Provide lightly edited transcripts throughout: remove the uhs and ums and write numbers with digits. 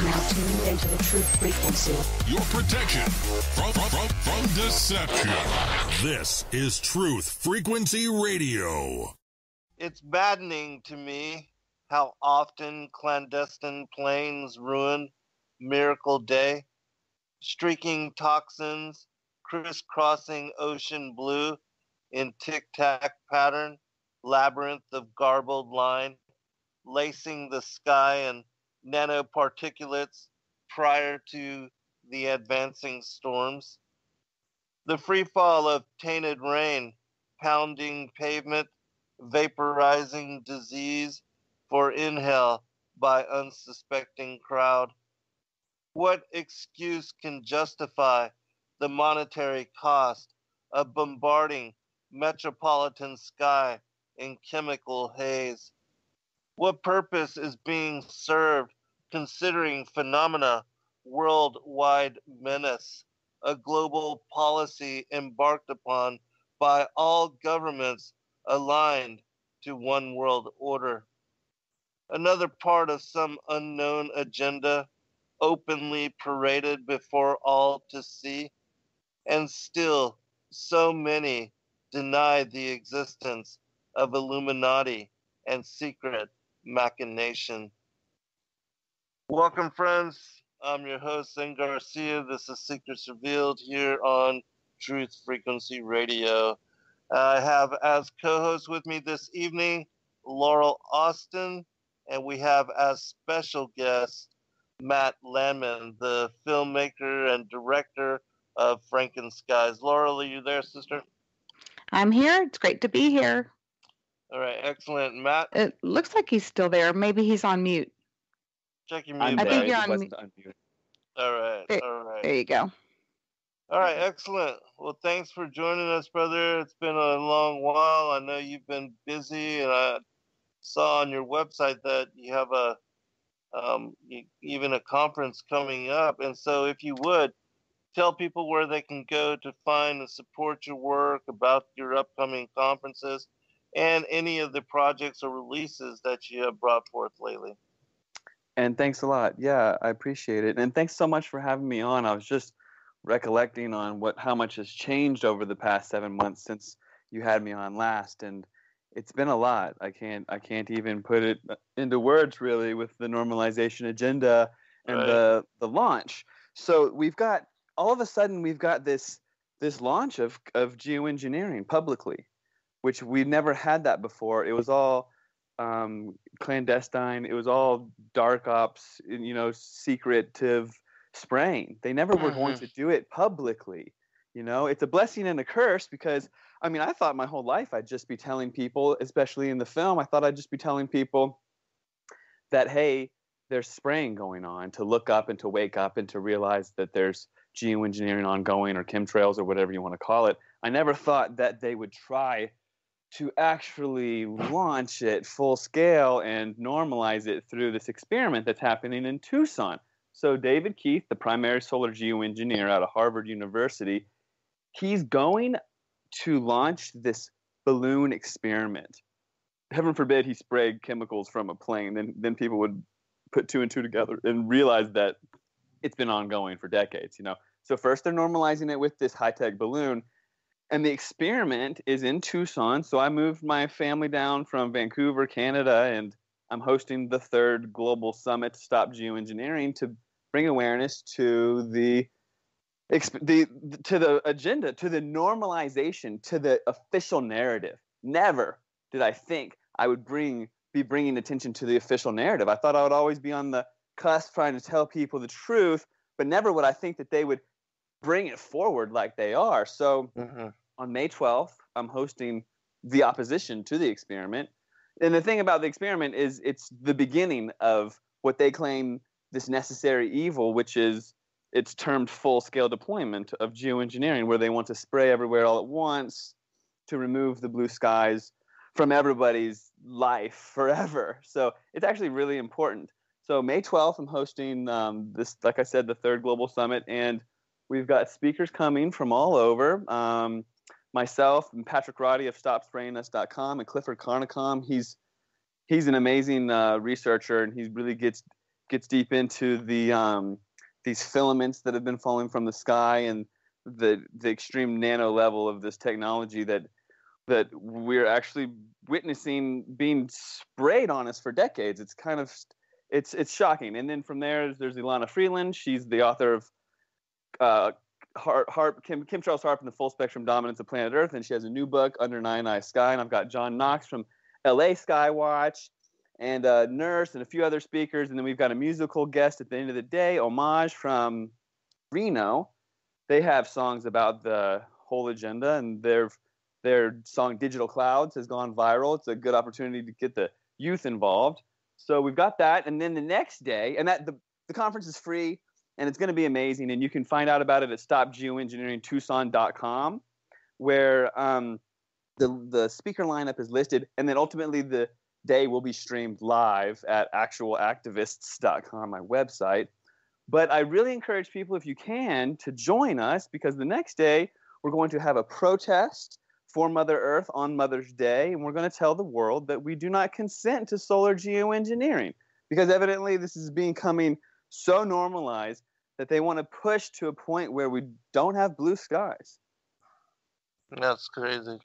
now tuned into the truth frequency. Your protection from deception. This is Truth Frequency Radio. It's maddening to me how often clandestine planes ruin Miracle Day, streaking toxins, crisscrossing ocean blue in tic-tac pattern, labyrinth of garbled line, lacing the sky and nanoparticulates prior to the advancing storms. The free fall of tainted rain, pounding pavement, vaporizing disease for inhale by unsuspecting crowd. What excuse can justify the monetary cost of bombarding metropolitan sky in chemical haze? What purpose is being served considering phenomena worldwide menace, a global policy embarked upon by all governments aligned to one world order? Another part of some unknown agenda openly paraded before all to see, and still so many deny the existence of Illuminati and secret machination. Welcome, friends. I'm your host, Garcia. This is Secrets Revealed here on Truth Frequency Radio. I have as co-host with me this evening Laurel Austin, and we have as special guest Matt Landman, the filmmaker and director of Frankenskies. Laurel, are you there, sister? I'm here. It's great to be here. All right, excellent. Matt? It looks like he's still there. Maybe he's on mute. Check your mute. I think you're on mute. All right, all right. There you go. All right, excellent. Well, thanks for joining us, brother. It's been a long while. I know you've been busy, and I saw on your website that you have even a conference coming up. And so if you would, tell people where they can go to find and support your work, about your upcoming conferences, and any of the projects or releases that you have brought forth lately. And thanks a lot. Yeah, I appreciate it. And thanks so much for having me on. I was just recollecting on how much has changed over the past 7 months since you had me on last, and it's been a lot. I can't even put it into words really with the normalization agenda and right. the launch. So all of a sudden we've got this launch of geoengineering publicly, which we've never had that before. It was all clandestine. It was all dark ops, secretive spraying. They never were going to do it publicly. It's a blessing and a curse because, I thought my whole life I'd just be telling people, especially in the film, I thought I'd just be telling people that, hey, there's spraying going on, to look up and to wake up and to realize that there's geoengineering ongoing, or chemtrails, or whatever you want to call it. I never thought that they would try to actually launch it full scale and normalize it through this experiment that's happening in Tucson. So David Keith, the primary solar geoengineer out of Harvard University, he's going to launch this balloon experiment. Heaven forbid he sprayed chemicals from a plane, then people would put two and two together and realize that it's been ongoing for decades, So first they're normalizing it with this high-tech balloon, and the experiment is in Tucson. So I moved my family down from Vancouver, Canada, and I'm hosting the 3rd Global Summit to Stop Geoengineering to bring awareness to the agenda, to the normalization, to the official narrative. Never did I think I would be bringing attention to the official narrative. I thought I would always be on the cusp trying to tell people the truth, but never would I think that they would bring it forward like they are. So on May 12th, I'm hosting the opposition to the experiment. And the thing about the experiment is it's the beginning of what they claim this necessary evil, which is it's termed full-scale deployment of geoengineering, where they want to spray everywhere all at once to remove the blue skies from everybody's life forever. So it's actually really important. So May 12th, I'm hosting this, like I said, the 3rd Global Summit, and we've got speakers coming from all over. Myself and Patrick Roddy of StopSprayingUs.com and Clifford Carnicom. He's an amazing researcher, and he really gets gets deep into these filaments that have been falling from the sky and the extreme nano level of this technology that we're actually witnessing being sprayed on us for decades. It's kind of it's shocking. And then from there's Ilana Freeland. She's the author of Chemtrails HAARP and the Full Spectrum Dominance of Planet Earth, and she has a new book, Under Nine Eye Sky. And I've got John Knox from LA Skywatch, and a nurse and a few other speakers. And then we've got a musical guest at the end of the day, Homage from Reno. They have songs about the whole agenda, and their song Digital Clouds has gone viral. It's a good opportunity to get the youth involved. So we've got that. And then the next day, and that the conference is free, and it's going to be amazing. And you can find out about it at stopgeoengineeringtucson.com, where the speaker lineup is listed. And then ultimately the day will be streamed live at actualactivists.com, my website. But I really encourage people, if you can, to join us, because the next day we're going to have a protest for Mother Earth on Mother's Day, and we're going to tell the world that we do not consent to solar geoengineering, because evidently this is becoming so normalized that they want to push to a point where we don't have blue skies. That's crazy.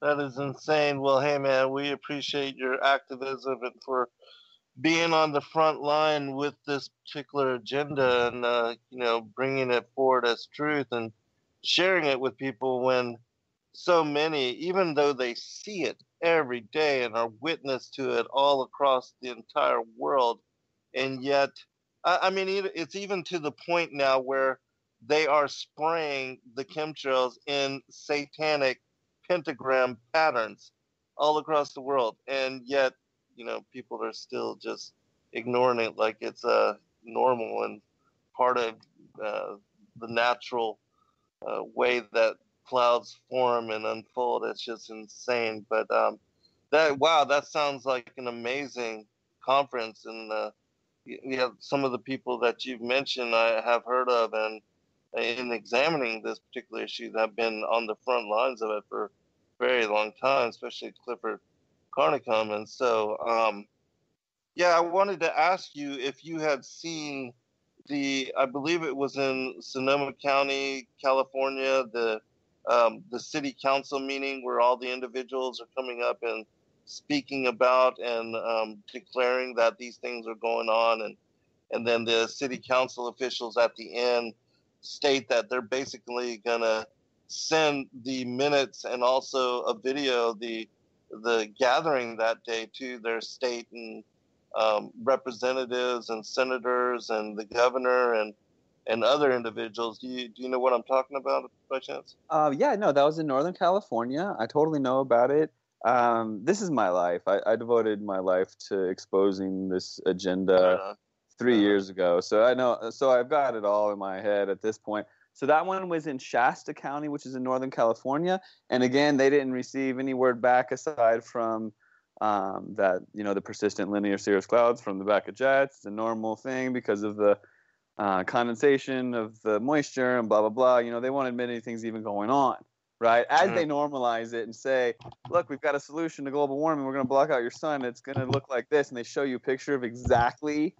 That is insane. Well, hey, man, we appreciate your activism and for being on the front line with this particular agenda and, bringing it forward as truth and sharing it with people when so many, even though they see it every day and are witness to it all across the entire world, and yet, it's even to the point now where they are spraying the chemtrails in satanic pentagram patterns all across the world, and yet, people are still just ignoring it like it's normal and part of the natural way that clouds form and unfold. It's just insane. But that sounds like an amazing conference, and some of the people that you've mentioned I have heard of, and in examining this particular issue, that have been on the front lines of it for a very long time, especially Clifford Carnicom. And so, I wanted to ask you if you had seen I believe it was in Sonoma County, California, the city council meeting where all the individuals are coming up and speaking about and declaring that these things are going on, and then the city council officials at the end state that they're basically gonna send the minutes and also a video the gathering that day to their state and representatives and senators and the governor and other individuals. Do you know what I'm talking about by chance? That was in Northern California. I totally know about it. This is my life. I devoted my life to exposing this agenda 3 years ago. So I know. So I've got it all in my head at this point. So that one was in Shasta County, which is in Northern California. And again, they didn't receive any word back aside from that, the persistent linear cirrus clouds from the back of jets. It's a normal thing because of the condensation of the moisture and blah, blah, blah. They won't admit anything's even going on, right? As they normalize it and say, look, we've got a solution to global warming. We're going to block out your sun. It's going to look like this. And they show you a picture of exactly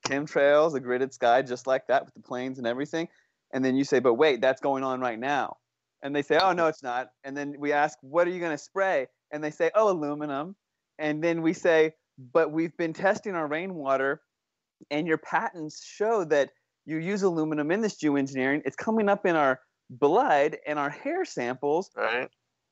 chemtrails, a gridded sky, just like that with the planes and everything. And then you say, but wait, that's going on right now. And they say, oh, no, it's not. And then we ask, what are you going to spray? And they say, oh, aluminum. And then we say, but we've been testing our rainwater, and your patents show that you use aluminum in this geoengineering. It's coming up in our blood and our hair samples. Right.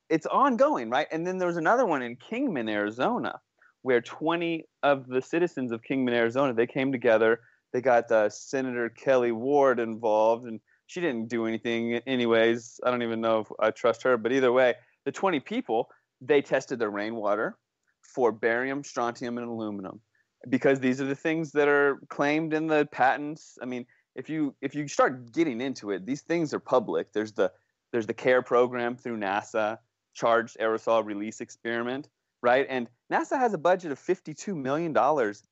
It's ongoing, right? And then there was another one in Kingman, Arizona, where 20 of the citizens of Kingman, Arizona, they came together. They got Senator Kelly Ward involved, and she didn't do anything anyways. I don't even know if I trust her. But either way, the 20 people, they tested their rainwater for barium, strontium, and aluminum, because these are the things that are claimed in the patents. I mean, if you start getting into it, these things are public. There's the CARE program through NASA, Charged Aerosol Release Experiment, right? And NASA has a budget of $52 million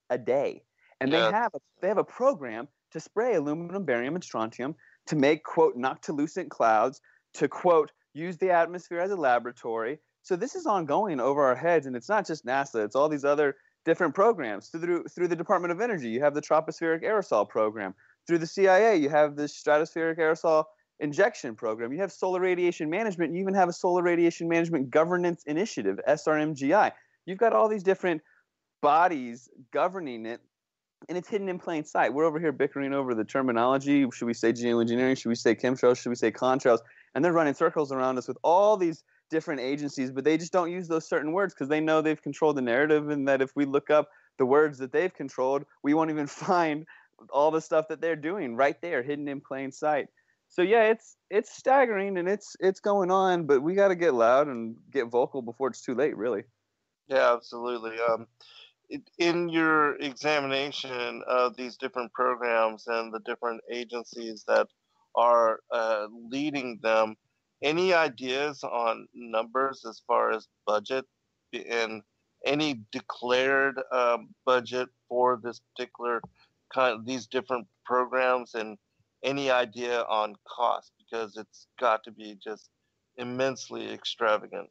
a day, and they have a program to spray aluminum, barium, and strontium to make, quote, noctilucent clouds, to, quote, use the atmosphere as a laboratory. So this is ongoing over our heads, and it's not just NASA. It's all these other different programs. Through the Department of Energy, you have the tropospheric aerosol program. Through the CIA, you have the stratospheric aerosol injection program. You have solar radiation management. You even have a solar radiation management governance initiative, SRMGI. You've got all these different bodies governing it, and it's hidden in plain sight. We're over here bickering over the terminology. Should we say geoengineering? Should we say chemtrails? Should we say contrails? And they're running circles around us with all these different agencies, but they just don't use those certain words because they know they've controlled the narrative, and that if we look up the words that they've controlled, we won't even find all the stuff that they're doing right there, hidden in plain sight. So yeah, it's staggering, and it's going on, but we got to get loud and get vocal before it's too late, really. Yeah, absolutely. In your examination of these different programs and the different agencies that are leading them, any ideas on numbers as far as budget and any declared budget for this particular these different programs, and any idea on cost, because it's got to be just immensely extravagant.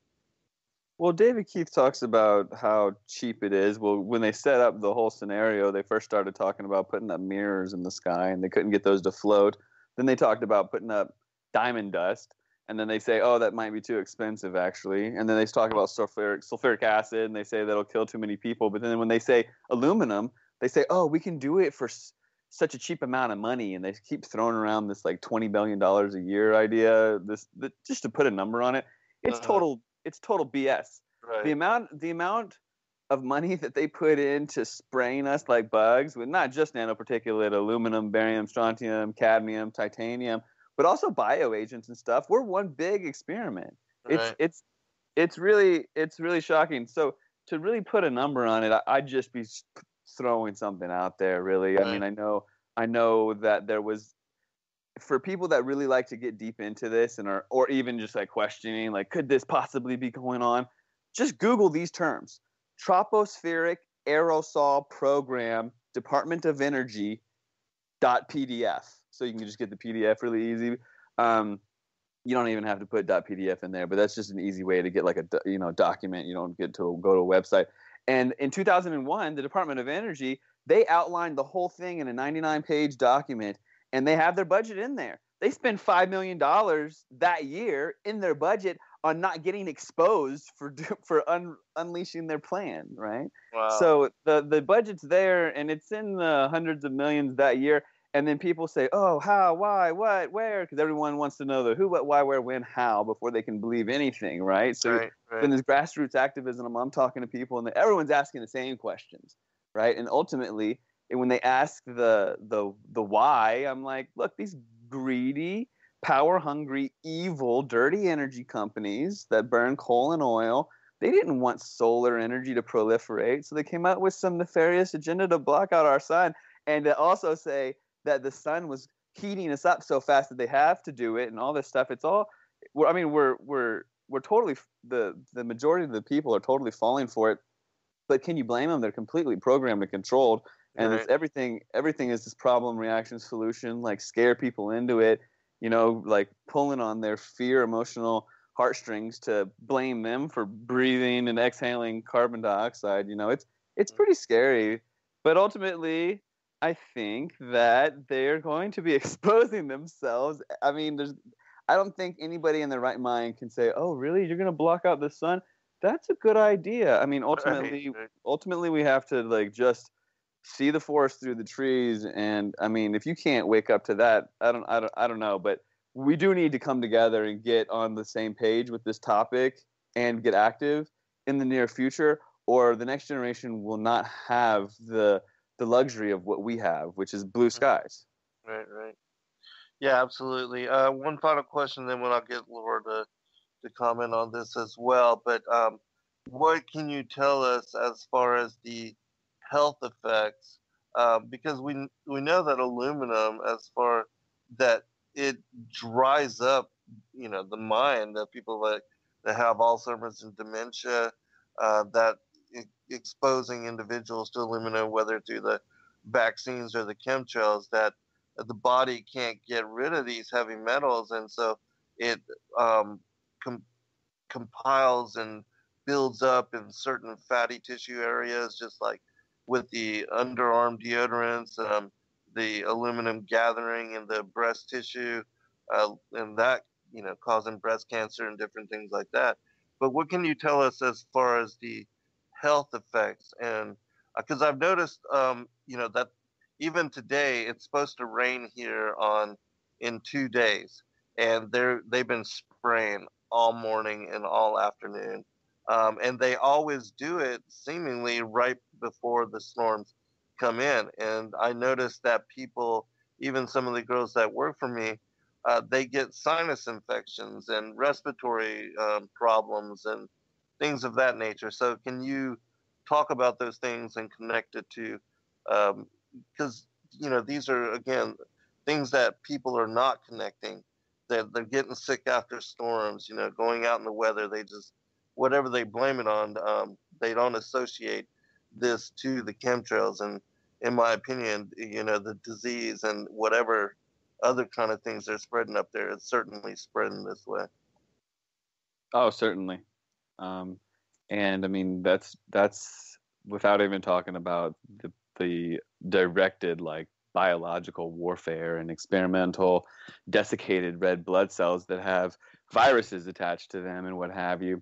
Well, David Keith talks about how cheap it is. Well, when they set up the whole scenario, they first started talking about putting up mirrors in the sky, and they couldn't get those to float. Then they talked about putting up diamond dust, and then they say, oh, that might be too expensive, actually. And then they talk about sulfuric acid, and they say that'll kill too many people. But then when they say aluminum, they say, oh, we can do it for such a cheap amount of money. And they keep throwing around this like $20 billion a year idea, just to put a number on it. It's total BS. Right. The amount of money that they put into spraying us like bugs with not just nanoparticulate aluminum, barium, strontium, cadmium, titanium, but also bioagents and stuff. We're one big experiment. Right. It's really shocking. So to really put a number on it, I'd just be throwing something out there, really. Right. I mean, I know that there was, for people that really like to get deep into this and or even just like questioning, like, could this possibly be going on? Just Google these terms: tropospheric aerosol program, Department of Energy .pdf. So you can just get the PDF really easy. You don't even have to put .pdf in there, but that's just an easy way to get like a document. You don't get to go to a website. And in 2001, the Department of Energy, they outlined the whole thing in a 99-page document, and they have their budget in there. They spend $5 million that year in their budget on not getting exposed for unleashing their plan, right? Wow. So the budget's there, and it's in the hundreds of millions that year. And then people say, oh, how, why, what, where? Because everyone wants to know the who, what, why, where, when, how before they can believe anything, right? So right. in this grassroots activism, I'm talking to people, and everyone's asking the same questions, right? And ultimately, when they ask the why, I'm like, look, these greedy, power-hungry, evil, dirty energy companies that burn coal and oil, they didn't want solar energy to proliferate, so they came out with some nefarious agenda to block out our sun, and to also say that the sun was heating us up so fast that they have to do it, and all this stuff. It's all, I mean, we're totally, the majority of the people are totally falling for it. But can you blame them? They're completely programmed and controlled, and Right. it's everything is this problem reaction solution, like scare people into it, like pulling on their fear emotional heartstrings to blame them for breathing and exhaling carbon dioxide. It's pretty scary, but ultimately, I think that they're going to be exposing themselves. I mean, I don't think anybody in their right mind can say, "Oh, really? You're going to block out the sun? That's a good idea." I mean, ultimately, we have to like just see the forest through the trees. And I mean, if you can't wake up to that, I don't know. But we do need to come together and get on the same page with this topic and get active in the near future, or the next generation will not have the luxury of what we have, which is blue skies. Right. Yeah, absolutely. One final question, then I'll get Laura to comment on this as well. But what can you tell us as far as the health effects? Because we know that aluminum, as far that it dries up, the mind of people that have Alzheimer's and dementia, that exposing individuals to aluminum, whether through the vaccines or the chemtrails, that the body can't get rid of these heavy metals, and so it compiles and builds up in certain fatty tissue areas, just like with the underarm deodorants, the aluminum gathering in the breast tissue, and that, causing breast cancer and different things like that. But what can you tell us as far as the health effects? And because I've noticed, that even today it's supposed to rain here in 2 days, and they've been spraying all morning and all afternoon, and they always do it seemingly right before the storms come in. And I noticed that people, even some of the girls that work for me, they get sinus infections and respiratory problems and things of that nature. So can you talk about those things and connect it to, because these are, again, things that people are not connecting. They're getting sick after storms, going out in the weather. They just, whatever they blame it on, they don't associate this to the chemtrails. And in my opinion, the disease and whatever other kind of things they're spreading up there, it's certainly spreading this way. Oh, certainly. And I mean, that's without even talking about the directed, like, biological warfare and experimental desiccated red blood cells that have viruses attached to them and what have you.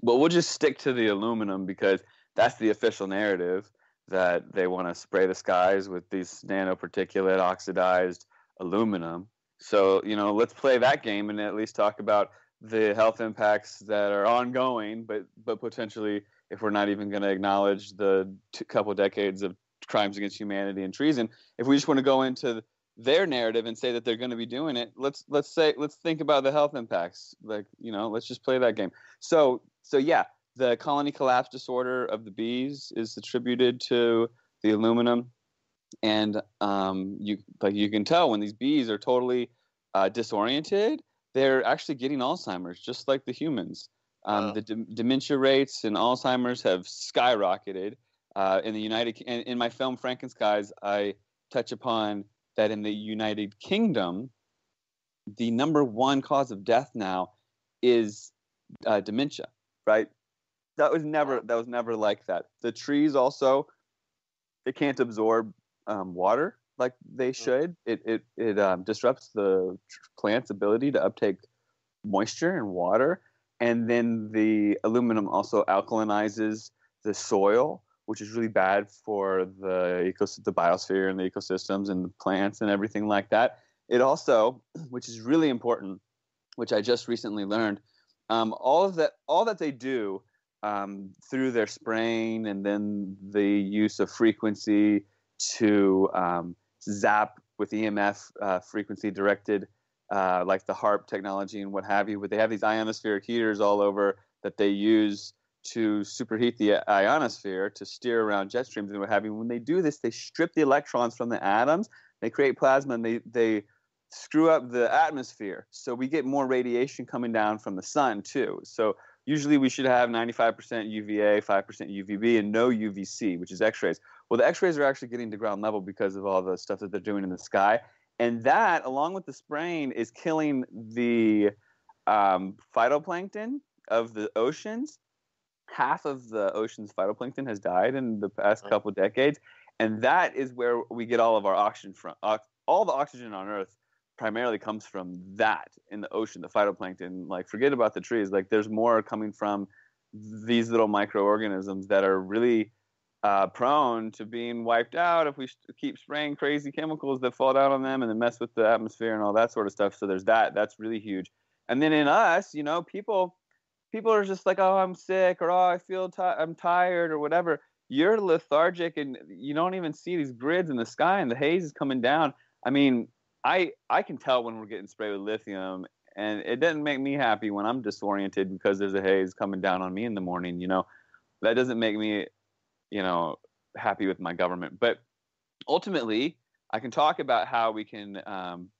But we'll just stick to the aluminum because that's the official narrative, that they want to spray the skies with these nanoparticulate oxidized aluminum. So, let's play that game and at least talk about the health impacts that are ongoing, but potentially, if we're not even going to acknowledge the couple decades of crimes against humanity and treason, if we just want to go into their narrative and say that they're going to be doing it, let's think about the health impacts. Like, let's just play that game. So yeah, the colony collapse disorder of the bees is attributed to the aluminum, and you can tell when these bees are totally disoriented, they're actually getting Alzheimer's, just like the humans. The dementia rates in Alzheimer's have skyrocketed. In my film Frankenskies, I touch upon that in the United Kingdom, the number one cause of death now is dementia. Right? That was never like that. The trees also, it can't absorb water like they should. It disrupts the plant's ability to uptake moisture and water, and then the aluminum also alkalinizes the soil, which is really bad for the biosphere and the ecosystems and the plants and everything like that. It also, which is really important, which I just recently learned, all that they do through their spraying and then the use of frequency to zap with EMF frequency directed, like the HARP technology and what have you. But they have these ionospheric heaters all over that they use to superheat the ionosphere to steer around jet streams and what have you. When they do this, they strip the electrons from the atoms, they create plasma, and they screw up the atmosphere. So we get more radiation coming down from the sun too. So usually we should have 95% UVA, 5% UVB, and no UVC, which is X-rays. Well, the X-rays are actually getting to ground level because of all the stuff that they're doing in the sky. And that, along with the spraying, is killing the phytoplankton of the oceans. Half of the ocean's phytoplankton has died in the past couple of decades. And that is where we get all of our oxygen from. All the oxygen on Earth primarily comes from that in the ocean, the phytoplankton. Like, forget about the trees. Like, there's more coming from these little microorganisms that are really prone to being wiped out if we keep spraying crazy chemicals that fall down on them and then mess with the atmosphere and all that sort of stuff. So there's that. That's really huge. And then in us, people are just like, oh, I'm sick, or oh, I feel I'm tired, or whatever. You're lethargic and you don't even see these grids in the sky and the haze is coming down. I mean, I can tell when we're getting sprayed with lithium, and it doesn't make me happy when I'm disoriented because there's a haze coming down on me in the morning. That doesn't make me, happy with my government. But ultimately, I can talk about how we can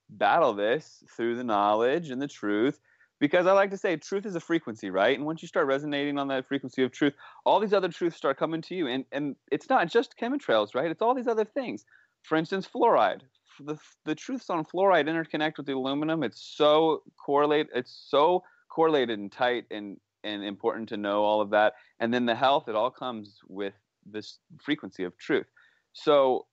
battle this through the knowledge and the truth, because I like to say truth is a frequency, right? And once you start resonating on that frequency of truth, all these other truths start coming to you. And it's not just chemtrails, right? It's all these other things. For instance, fluoride. The truths on fluoride interconnect with the aluminum. It's so correlated and tight, and and important to know all of that. And then the health, it all comes with this frequency of truth. So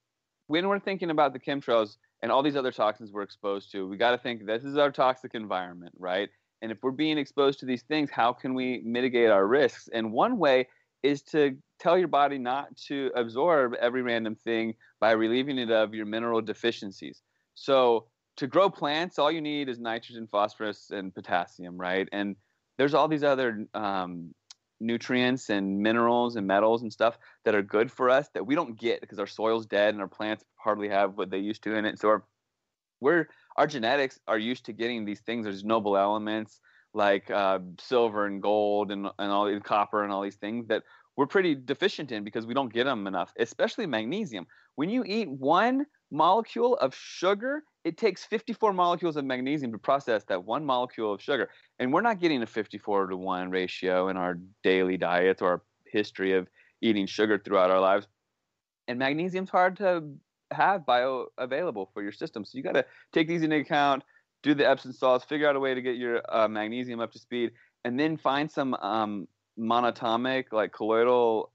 when we're thinking about the chemtrails and all these other toxins we're exposed to, we got to think this is our toxic environment, right? And if we're being exposed to these things, how can we mitigate our risks? And one way is to tell your body not to absorb every random thing by relieving it of your mineral deficiencies. So to grow plants, all you need is nitrogen, phosphorus, and potassium, right? And there's all these other nutrients and minerals and metals and stuff that are good for us that we don't get because our soil's dead and our plants hardly have what they used to in it. So our genetics are used to getting these things. There's noble elements like silver and gold and all these copper and all these things that we're pretty deficient in because we don't get them enough, especially magnesium. When you eat one molecule of sugar, it takes 54 molecules of magnesium to process that one molecule of sugar. And we're not getting a 54-to-1 ratio in our daily diets or our history of eating sugar throughout our lives. And magnesium's hard to have bioavailable for your system. So you got to take these into account, do the Epsom salts, figure out a way to get your magnesium up to speed, and then find some monatomic, like colloidal,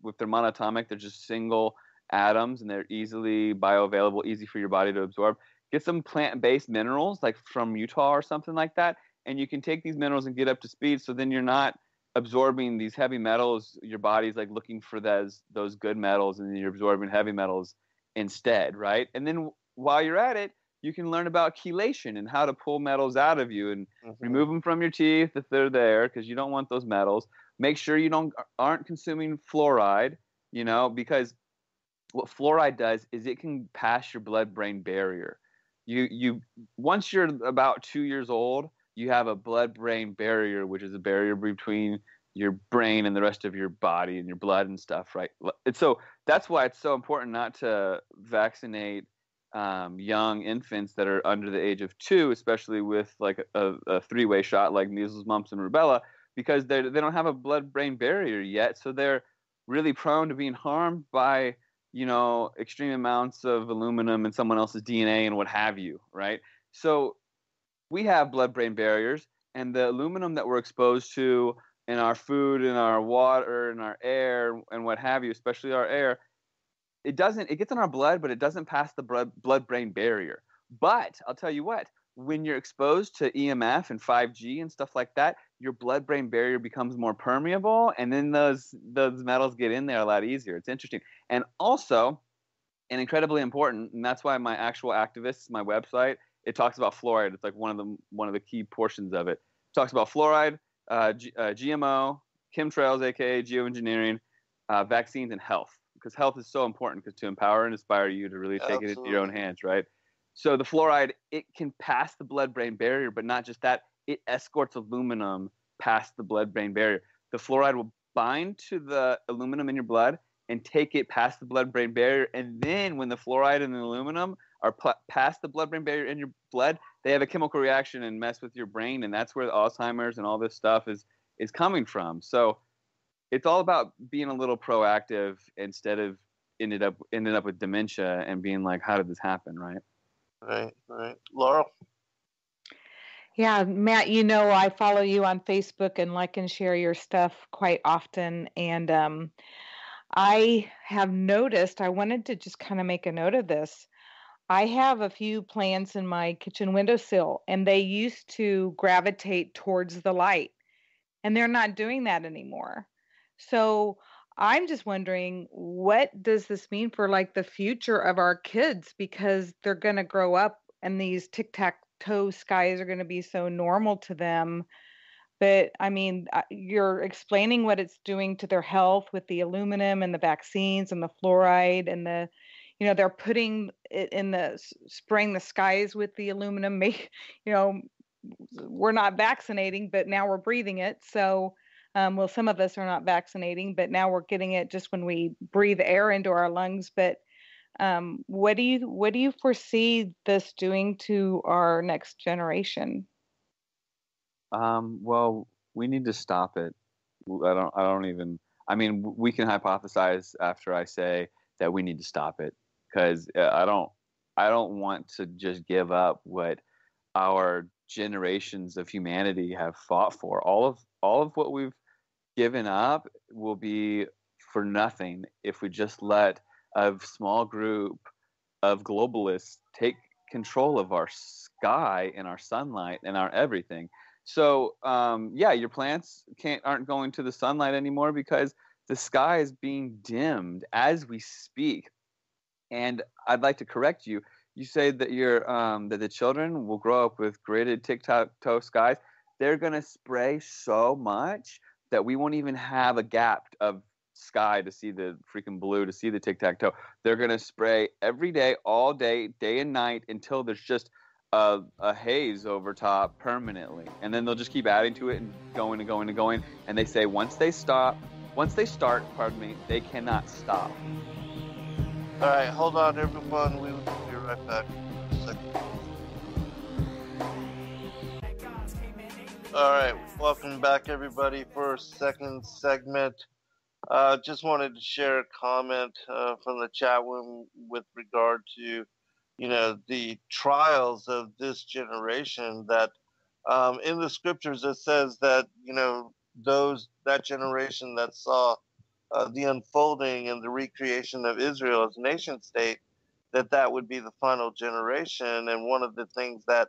with their monatomic, they're just single atoms and they're easily bioavailable, easy for your body to absorb. Get some plant-based minerals like from Utah or something like that, and you can take these minerals and get up to speed, so then you're not absorbing these heavy metals. Your body's like looking for those good metals, and then you're absorbing heavy metals instead, right? And then while you're at it, you can learn about chelation and how to pull metals out of you and remove them from your teeth if they're there, because you don't want those metals. Make sure you aren't consuming fluoride, because what fluoride does is it can pass your blood-brain barrier. You once you're about 2 years old, you have a blood-brain barrier, which is a barrier between your brain and the rest of your body and your blood and stuff, right? And so that's why it's so important not to vaccinate young infants that are under the age of 2, especially with like a three-way shot like measles, mumps, and rubella, because they don't have a blood-brain barrier yet, so they're really prone to being harmed by extreme amounts of aluminum and someone else's DNA and what have you, right? So we have blood-brain barriers, and the aluminum that we're exposed to in our food, in our water, in our air, and what have you, especially our air, it gets in our blood, but it doesn't pass the blood-brain barrier. But I'll tell you what, when you're exposed to EMF and 5G and stuff like that, your blood-brain barrier becomes more permeable, and then those metals get in there a lot easier. It's interesting. And also, and incredibly important, and that's why my actual activists, my website, it talks about fluoride. It's like one of the key portions of it. It talks about fluoride, GMO, chemtrails, aka geoengineering, vaccines, and health. Because health is so important to empower and inspire you to really take it into your own hands, right? So the fluoride, it can pass the blood-brain barrier, but not just that, it escorts aluminum past the blood-brain barrier. The fluoride will bind to the aluminum in your blood and take it past the blood-brain barrier, and then when the fluoride and the aluminum are past the blood-brain barrier in your blood, they have a chemical reaction and mess with your brain, and that's where Alzheimer's and all this stuff is coming from. So it's all about being a little proactive instead of ended up with dementia and being like, how did this happen, right? Right. Laurel? Yeah, Matt, I follow you on Facebook and like and share your stuff quite often. And I have noticed, I wanted to just kind of make a note of this. I have a few plants in my kitchen windowsill, and they used to gravitate towards the light, and they're not doing that anymore. So I'm just wondering, what does this mean for like the future of our kids? Because they're going to grow up and these tic-tac-toe skies are going to be so normal to them. But I mean, you're explaining what it's doing to their health with the aluminum and the vaccines and the fluoride and they're putting it in spraying the skies with the aluminum. We're not vaccinating, but now we're breathing it. So, some of us are not vaccinating, but now we're getting it just when we breathe air into our lungs. But what do you foresee this doing to our next generation? Well, we need to stop it. We can hypothesize after I say that we need to stop it, because I don't want to just give up what our generations of humanity have fought for. All all of what we've given up will be for nothing if we just let a small group of globalists take control of our sky and our sunlight and our everything. So your plants aren't going to the sunlight anymore because the sky is being dimmed as we speak. And I'd like to correct you. You say that that the children will grow up with gridded tic-tac-toe skies. They're going to spray so much that we won't even have a gap of sky to see the freaking blue, to see the tic-tac-toe. They're going to spray every day, all day, day and night, until there's just a haze over top permanently. And then they'll just keep adding to it and going and going and going. And they say once they start, they cannot stop. All right, hold on, everyone. We will be right back in a second. All right, welcome back, everybody, for our second segment. Just wanted to share a comment from the chat room with regard to, the trials of this generation. That in the scriptures it says that that generation that saw the unfolding and the recreation of Israel as a nation state, that would be the final generation. And one of the things that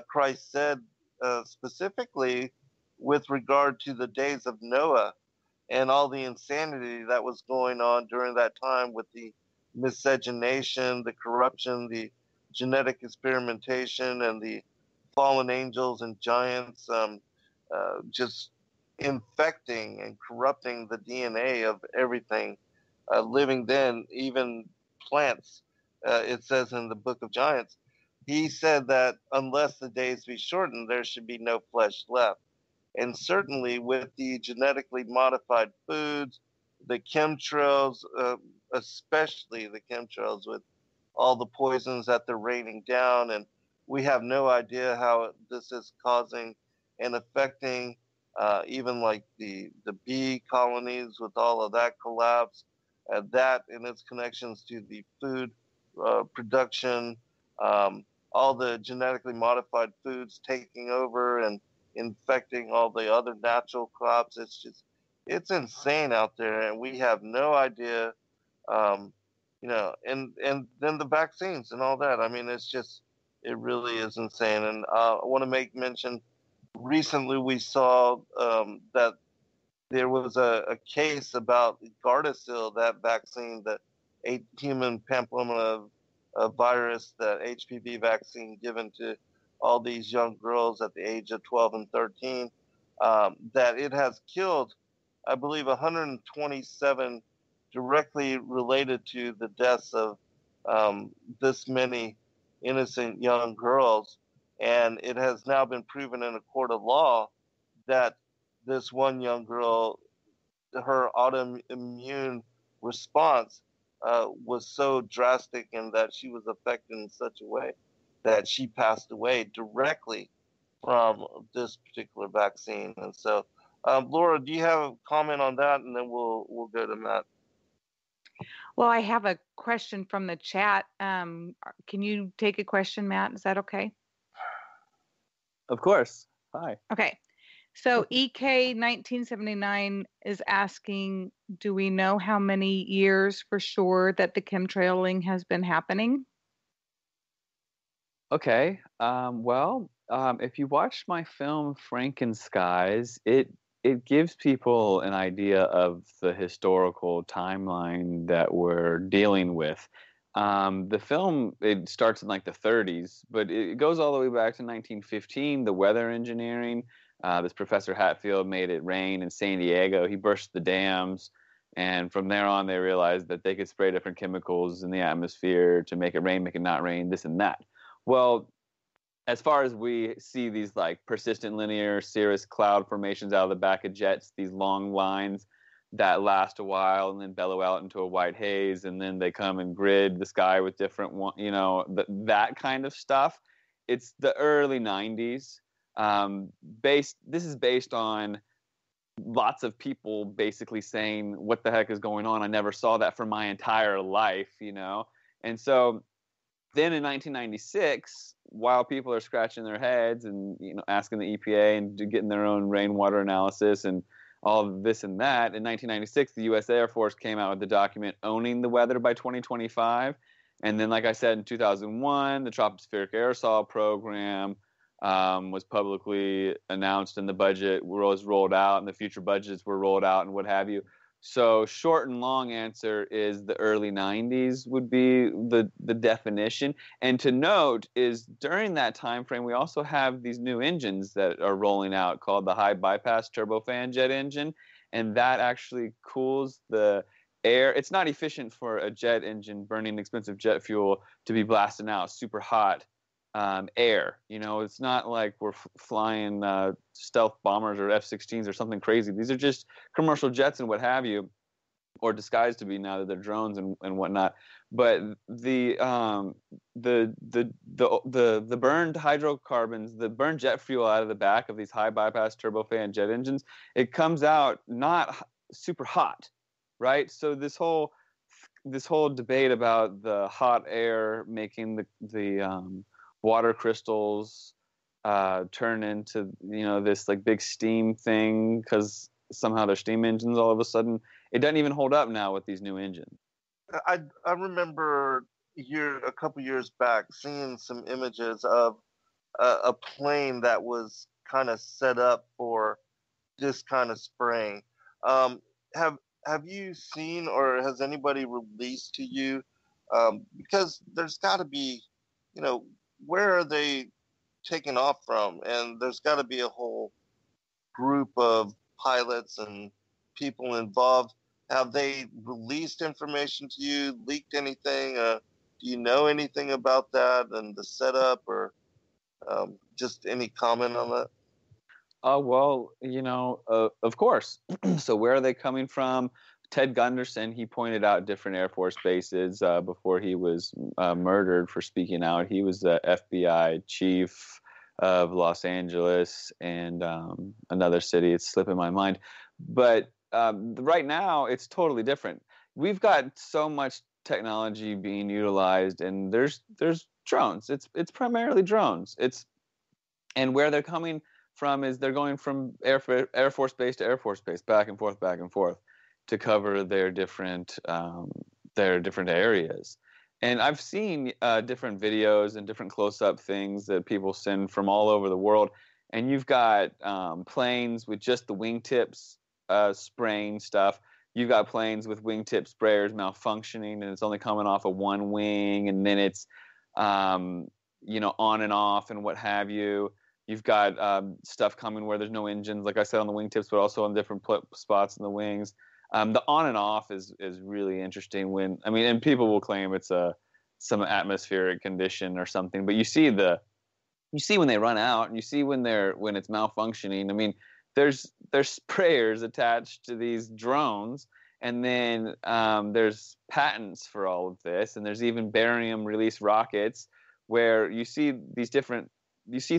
Christ said specifically with regard to the days of Noah and all the insanity that was going on during that time with the miscegenation, the corruption, the genetic experimentation, and the fallen angels and giants just infecting and corrupting the DNA of everything living then, even plants. It says in the book of Giants, he said that unless the days be shortened, there should be no flesh left. And certainly with the genetically modified foods, the chemtrails, especially the chemtrails with all the poisons that they're raining down, and we have no idea how this is causing and affecting even like the bee colonies with all of that collapse, that and its connections to the food production, all the genetically modified foods taking over and infecting all the other natural crops. It's insane out there, and we have no idea, and then the vaccines and all that. I mean, it really is insane. And I want to make mention, recently we saw that there was a case about Gardasil, that vaccine, that human papilloma virus, that HPV vaccine given to all these young girls at the age of 12 and 13, that it has killed, I believe, 127 directly related to the deaths of this many innocent young girls. And it has now been proven in a court of law that this one young girl, her autoimmune response was so drastic, and that she was affected in such a way that she passed away directly from this particular vaccine. And so, Laura, do you have a comment on that? And then we'll go to Matt. Well, I have a question from the chat. Can you take a question, Matt? Is that okay? Of course. Hi. Okay. So EK 1979 is asking, do we know how many years for sure that the chemtrailing has been happening? Okay. If you watch my film Frankenskies, it gives people an idea of the historical timeline that we're dealing with. The film, it starts in like the 30s, but it goes all the way back to 1915, the weather engineering. This Professor Hatfield made it rain in San Diego. He burst the dams, and from there on, they realized that they could spray different chemicals in the atmosphere to make it rain, make it not rain, this and that. Well, as far as we see these like persistent linear cirrus cloud formations out of the back of jets, these long lines that last a while and then bellow out into a white haze, and then they come and grid the sky with different, that kind of stuff. It's the early 90s. This is based on lots of people basically saying, what the heck is going on? I never saw that for my entire life, And so then in 1996, while people are scratching their heads and asking the EPA and getting their own rainwater analysis and all of this and that, in 1996 the U.S. Air Force came out with the document Owning the Weather by 2025, and then, like I said, in 2001 the Tropospheric Aerosol Program was publicly announced, and the budget was rolled out, and the future budgets were rolled out, and what have you. So short and long answer is the early 90s would be the definition. And to note is during that time frame, we also have these new engines that are rolling out called the high bypass turbofan jet engine. And that actually cools the air. It's not efficient for a jet engine burning expensive jet fuel to be blasting out super hot air. It's not like we're flying stealth bombers or F-16s or something crazy. These are just commercial jets and what have you, or disguised to be now that they're drones and whatnot. But the burned hydrocarbons, the burned jet fuel out of the back of these high bypass turbofan jet engines, it comes out not super hot, right? So this whole debate about the hot air making the water crystals turn into this like big steam thing because somehow they're steam engines all of a sudden, it doesn't even hold up now with these new engines. I remember a couple years back seeing some images of a plane that was kind of set up for this kind of spraying. Have you seen, or has anybody released to you? Because there's got to be, where are they taking off from? And there's got to be a whole group of pilots and people involved. Have they released information to you, leaked anything? Do you know anything about that and the setup, or just any comment on that? Well, of course. So where are they coming from? Ted Gunderson, he pointed out different Air Force bases before he was murdered for speaking out. He was the FBI chief of Los Angeles and another city. It's slipping my mind. But right now, it's totally different. We've got so much technology being utilized, and there's drones. It's primarily drones. And where they're coming from is they're going from Air Force base to Air Force base, back and forth, to cover their different areas. And I've seen different videos and different close-up things that people send from all over the world. And you've got planes with just the wingtips spraying stuff. You've got planes with wingtip sprayers malfunctioning, and it's only coming off of one wing, and then it's on and off and what have you. You've got stuff coming where there's no engines, like I said, on the wingtips, but also on different spots in the wings. The on and off is really interesting and people will claim it's some atmospheric condition or something, but you see when they run out, and you see when it's malfunctioning. I mean, there's sprayers attached to these drones, and then there's patents for all of this, and there's even barium release rockets where you see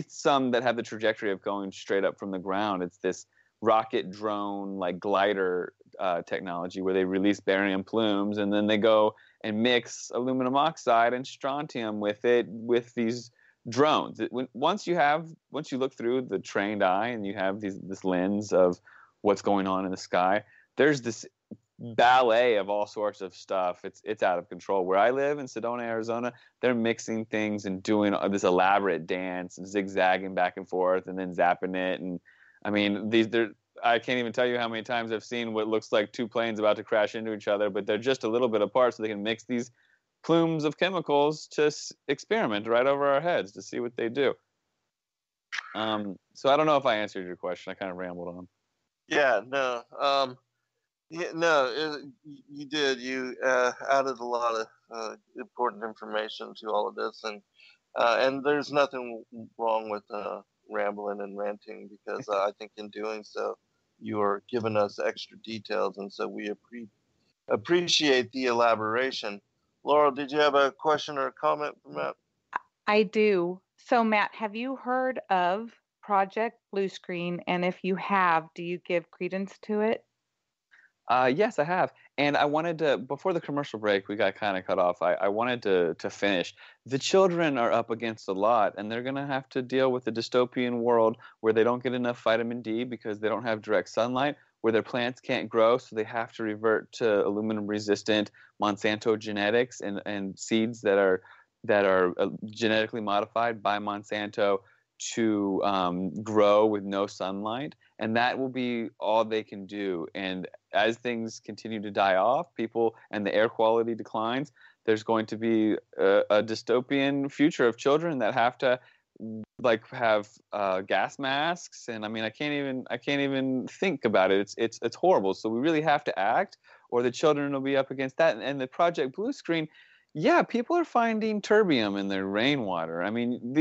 some that have the trajectory of going straight up from the ground. It's this rocket drone like glider technology where they release barium plumes, and then they go and mix aluminum oxide and strontium with these drones. Once you look through the trained eye and you have this lens of what's going on in the sky, there's this ballet of all sorts of stuff. It's out of control. Where I live in Sedona, Arizona, they're mixing things and doing this elaborate dance, zigzagging back and forth and then zapping it. And I mean, I can't even tell you how many times I've seen what looks like two planes about to crash into each other, but they're just a little bit apart so they can mix these plumes of chemicals to experiment right over our heads to see what they do. So I don't know if I answered your question. I kind of rambled on. Yeah, no. You did. You added a lot of important information to all of this, and there's nothing wrong with rambling and ranting, because I think in doing so, you are giving us extra details, and so we appreciate the elaboration. Laurel, did you have a question or a comment from Matt? I do. So, Matt, have you heard of Project Blue Screen? And if you have, do you give credence to it? Yes, I have. And I wanted to, before the commercial break, we got kind of cut off. I wanted to finish. The children are up against a lot, and they're going to have to deal with the dystopian world where they don't get enough vitamin D because they don't have direct sunlight, where their plants can't grow, so they have to revert to aluminum-resistant Monsanto genetics and seeds that are genetically modified by Monsanto to grow with no sunlight, and that will be all they can do. And as things continue to die off, people and the air quality declines, there's going to be a dystopian future of children that have to like have gas masks. And I mean, I can't even think about it. It's horrible. So we really have to act, or the children will be up against that. And the Project Blue Screen, yeah, people are finding terbium in their rainwater. I mean,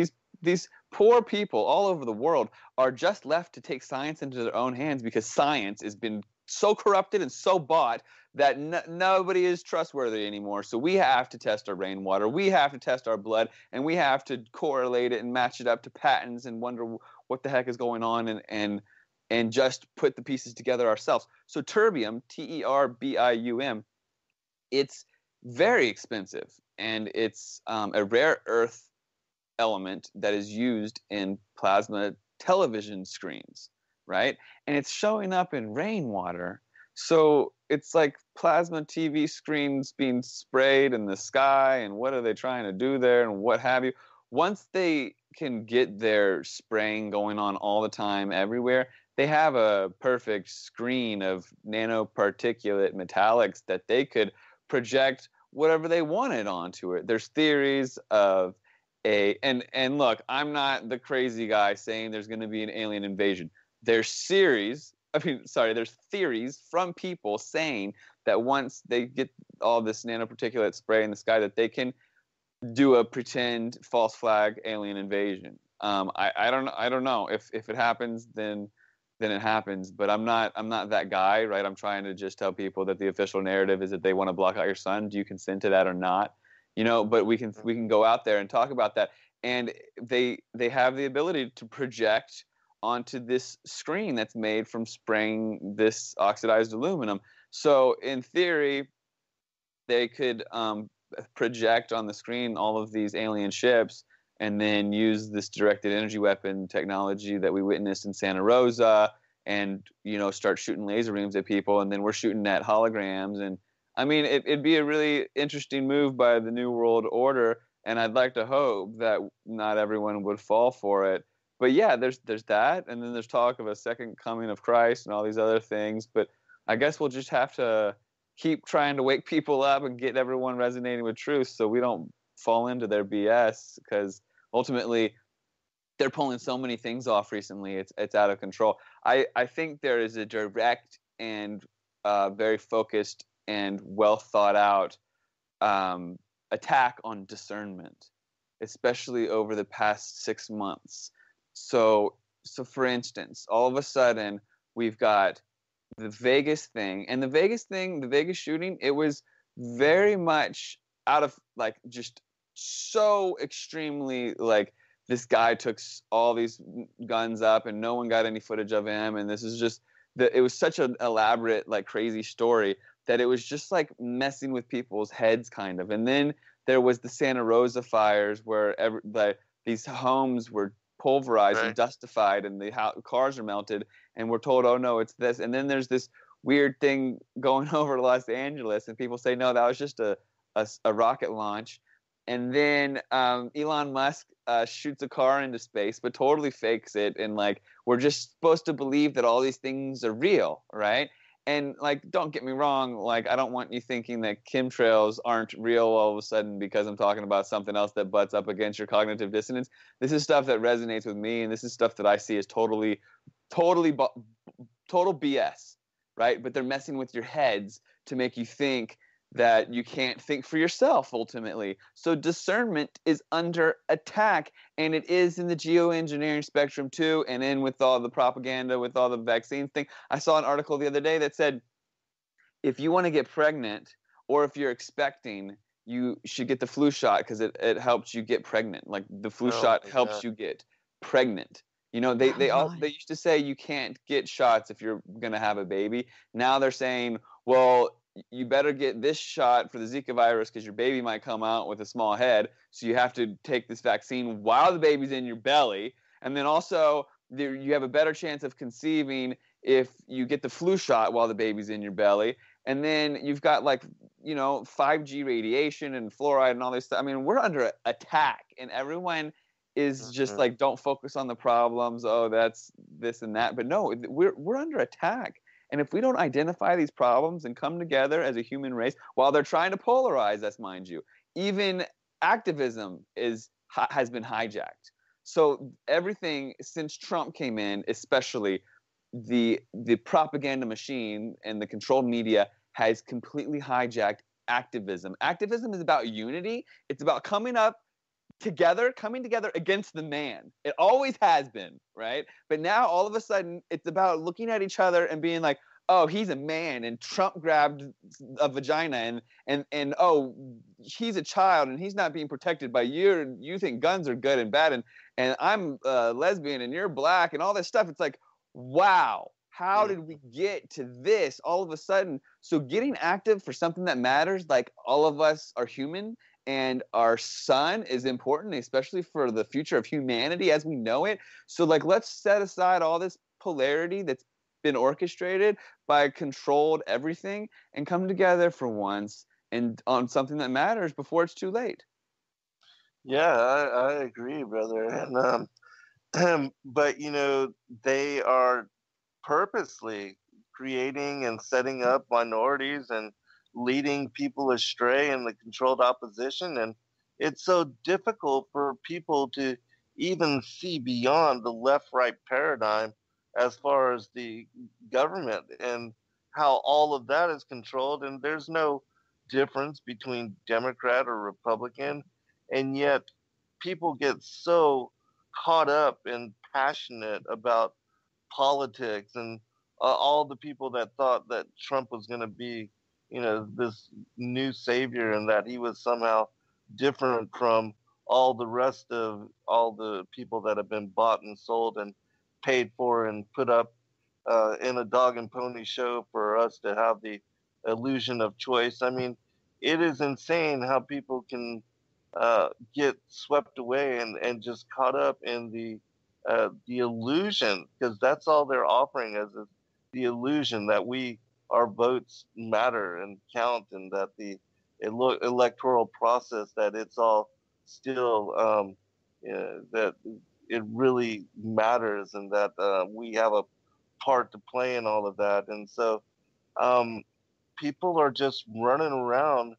these poor people all over the world are just left to take science into their own hands because science has been so corrupted and so bought that nobody is trustworthy anymore. So we have to test our rainwater, we have to test our blood, and we have to correlate it and match it up to patents and wonder what the heck is going on and just put the pieces together ourselves. So terbium, terbium, it's very expensive, and it's a rare earth element that is used in plasma television screens, right? And it's showing up in rainwater. So it's like plasma TV screens being sprayed in the sky, and what are they trying to do there and what have you. Once they can get their spraying going on all the time everywhere, they have a perfect screen of nanoparticulate metallics that they could project whatever they wanted onto it. There's theories of and look, I'm not the crazy guy saying there's going to be an alien invasion. There's theories from people saying that once they get all this nanoparticulate spray in the sky, that they can do a pretend false flag alien invasion. I don't know if it happens, then it happens. But I'm not that guy, right? I'm trying to just tell people that the official narrative is that they want to block out your sun. Do you consent to that or not? You know, but we can go out there and talk about that. And they have the ability to project onto this screen that's made from spraying this oxidized aluminum. So in theory, they could project on the screen all of these alien ships and then use this directed energy weapon technology that we witnessed in Santa Rosa and, you know, start shooting laser beams at people. And then we're shooting at holograms. And I mean, it'd be a really interesting move by the New World Order, and I'd like to hope that not everyone would fall for it. But yeah, there's that, and then there's talk of a second coming of Christ and all these other things. But I guess we'll just have to keep trying to wake people up and get everyone resonating with truth so we don't fall into their BS, because ultimately they're pulling so many things off recently, it's out of control. I think there is a direct and very focused and well thought out attack on discernment, especially over the past 6 months. So for instance, all of a sudden we've got the Vegas thing, and the Vegas shooting, it was very much out of like just so extremely like this guy took all these guns up and no one got any footage of him, and this is just it was such an elaborate like crazy story that it was just like messing with people's heads kind of. And then there was the Santa Rosa fires where these homes were pulverized and dustified and the cars are melted, and we're told, oh no, it's this. And then there's this weird thing going over Los Angeles and people say, no, that was just a rocket launch. And then Elon Musk shoots a car into space but totally fakes it, and like we're just supposed to believe that all these things are real, right? And like, don't get me wrong, like I don't want you thinking that chemtrails aren't real all of a sudden because I'm talking about something else that butts up against your cognitive dissonance. This is stuff that resonates with me, and this is stuff that I see as total BS, right? But they're messing with your heads to make you think that you can't think for yourself ultimately. So discernment is under attack, and it is in the geoengineering spectrum too, and in with all the propaganda, with all the vaccine thing. I saw an article the other day that said if you want to get pregnant, or if you're expecting, you should get the flu shot because it helps you get pregnant. Like the flu shot helps you get pregnant. You know, they used to say you can't get shots if you're going to have a baby. Now they're saying, well, you better get this shot for the Zika virus because your baby might come out with a small head. So you have to take this vaccine while the baby's in your belly. And then also you have a better chance of conceiving if you get the flu shot while the baby's in your belly. And then you've got 5G radiation and fluoride and all this stuff. I mean, we're under attack, and everyone is just like, don't focus on the problems. Oh, that's this and that. But no, we're under attack. And if we don't identify these problems and come together as a human race, while they're trying to polarize us, mind you, even activism has been hijacked. So everything since Trump came in, especially the propaganda machine and the controlled media has completely hijacked activism. Activism is about unity. It's about coming together against the man. It always has been, right? But now all of a sudden it's about looking at each other and being like, oh, he's a man and Trump grabbed a vagina and oh, he's a child and he's not being protected by you. You think guns are good and bad and I'm lesbian and you're black and all this stuff. It's like, wow, how did we get to this all of a sudden? So getting active for something that matters, like all of us are human, and our son is important, especially for the future of humanity as we know it. So let's set aside all this polarity that's been orchestrated by controlled everything and come together for once and on something that matters before it's too late. Yeah, I agree, brother. And but they are purposely creating and setting up minorities and leading people astray in the controlled opposition. And it's so difficult for people to even see beyond the left-right paradigm as far as the government and how all of that is controlled. And there's no difference between Democrat or Republican. And yet people get so caught up and passionate about politics and all the people that thought that Trump was going to be, this new savior and that he was somehow different from all the rest of all the people that have been bought and sold and paid for and put up in a dog and pony show for us to have the illusion of choice. I mean, it is insane how people can get swept away and just caught up in the illusion, because that's all they're offering us is the illusion that our votes matter and count, and that the electoral process, that it's all still that it really matters, and that we have a part to play in all of that. And so people are just running around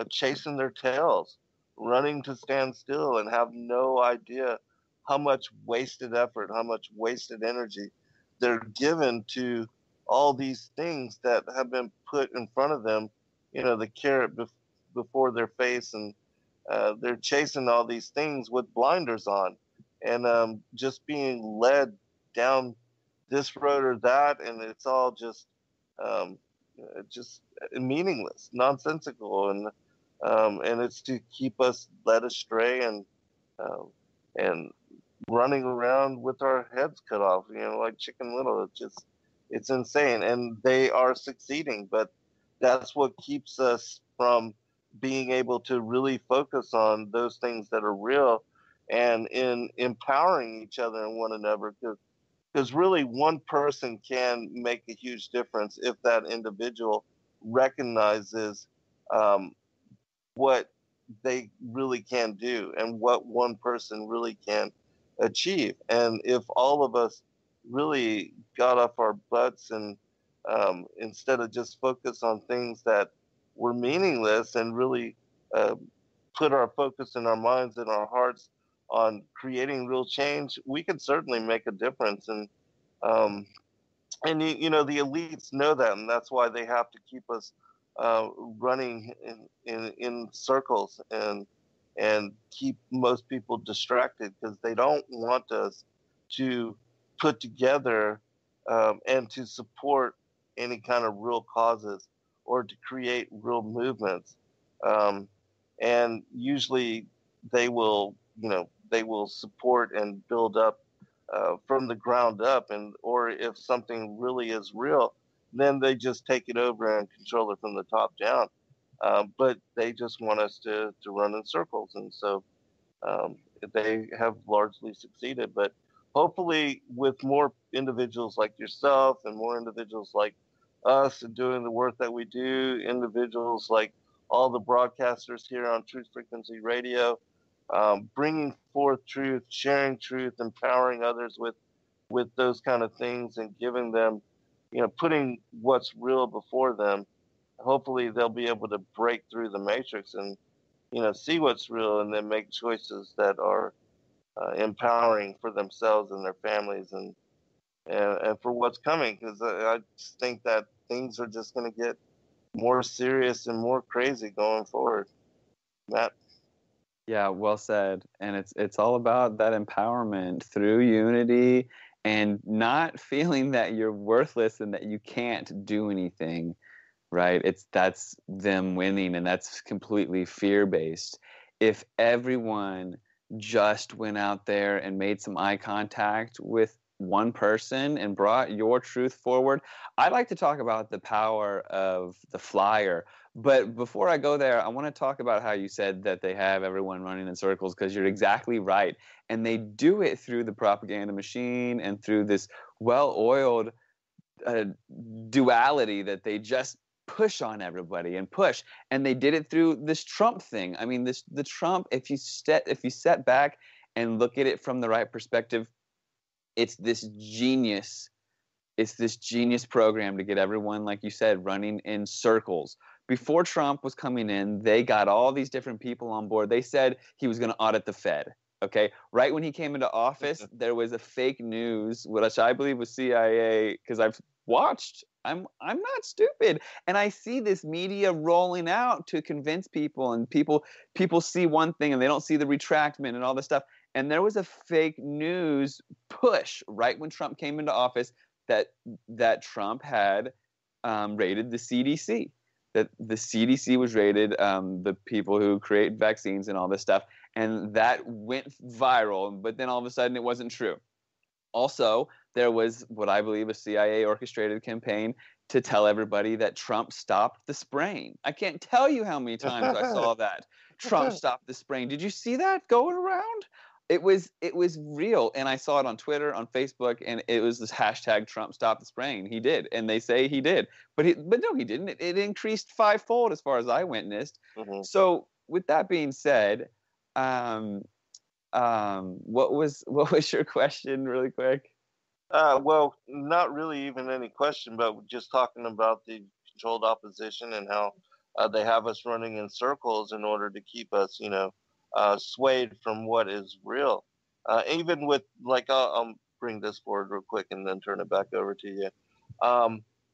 chasing their tails, running to stand still, and have no idea how much wasted effort, how much wasted energy they're given to all these things that have been put in front of them, the carrot before their face, and they're chasing all these things with blinders on, and just being led down this road or that, and it's all just meaningless, nonsensical, and it's to keep us led astray and running around with our heads cut off, like Chicken Little. It's insane, and they are succeeding, but that's what keeps us from being able to really focus on those things that are real and in empowering each other and one another, because really one person can make a huge difference if that individual recognizes what they really can do and what one person really can achieve. And if all of us really got off our butts and instead of just focus on things that were meaningless, and really put our focus in our minds and our hearts on creating real change, we could certainly make a difference. And the elites know that, and that's why they have to keep us running in circles and keep most people distracted, because they don't want us to put together and to support any kind of real causes or to create real movements. And usually they will support and build up from the ground up, or if something really is real, then they just take it over and control it from the top down. But they just want us to run in circles. And so um, they have largely succeeded. But hopefully, with more individuals like yourself and more individuals like us and doing the work that we do, individuals like all the broadcasters here on Truth Frequency Radio, bringing forth truth, sharing truth, empowering others with those kind of things, and giving them, putting what's real before them. Hopefully, they'll be able to break through the matrix and see what's real, and then make choices that are empowering for themselves and their families, and for what's coming. Because I just think that things are just going to get more serious and more crazy going forward. Matt? Yeah, well said. And it's all about that empowerment through unity and not feeling that you're worthless and that you can't do anything, right? That's them winning, and that's completely fear-based. If everyone just went out there and made some eye contact with one person and brought your truth forward. I'd like to talk about the power of the flyer. But before I go there, I want to talk about how you said that they have everyone running in circles, because you're exactly right. And they do it through the propaganda machine and through this well-oiled duality that they just push on everybody and push. And they did it through this Trump thing. I mean, the Trump, if you set back and look at it from the right perspective, it's this genius program to get everyone, like you said, running in circles. Before Trump was coming in, they got all these different people on board. They said he was going to audit the Fed. Okay, right when he came into office, there was a fake news, which I believe was CIA, because I've watched. I'm not stupid, and I see this media rolling out to convince people, and people see one thing and they don't see the retractment and all this stuff. And there was a fake news push right when Trump came into office that Trump had raided the CDC. That the CDC was raided, the people who create vaccines and all this stuff, and that went viral. But then all of a sudden, it wasn't true. Also, there was what I believe a CIA orchestrated campaign to tell everybody that Trump stopped the spraying. I can't tell you how many times I saw that. Trump stopped the spraying. Did you see that going around? It was real, and I saw it on Twitter, on Facebook, and it was this hashtag Trump stop the spraying. He did, and they say he did, but no, he didn't. It increased fivefold as far as I witnessed. Mm-hmm. So with that being said, what was your question, really quick? Well, not really even any question, but just talking about the controlled opposition and how they have us running in circles in order to keep us, swayed from what is real. Even with, like, I'll bring this forward real quick and then turn it back over to you.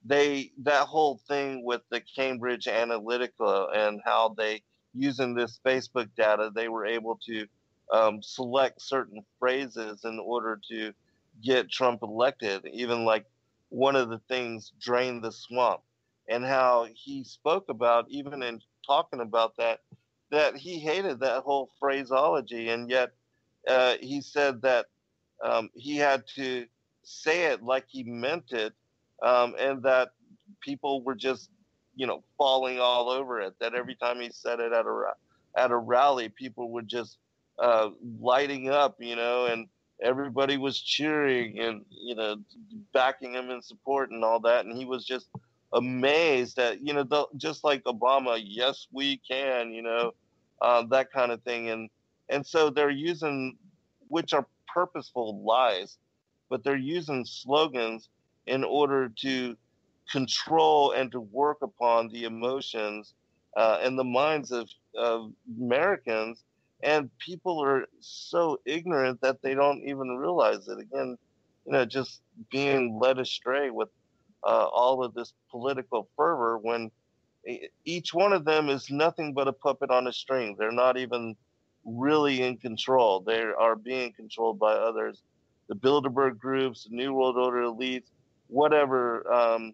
That whole thing with the Cambridge Analytica and how they, using this Facebook data, they were able to select certain phrases in order to get Trump elected. Even like one of the things, drain the swamp, and how he spoke about, even in talking about that he hated that whole phraseology, and yet he said that he had to say it like he meant it, and that people were just, falling all over it. That every time he said it at a rally, people were just lighting up, and everybody was cheering and backing him in support and all that, and he was just amazed at just like Obama, yes we can, that kind of thing, and so they're using, which are purposeful lies, but they're using slogans in order to control and to work upon the emotions and the minds of Americans. And people are so ignorant that they don't even realize it. Again, just being led astray with all of this political fervor, when each one of them is nothing but a puppet on a string. They're not even really in control. They are being controlled by others. The Bilderberg groups, the New World Order elites, whatever,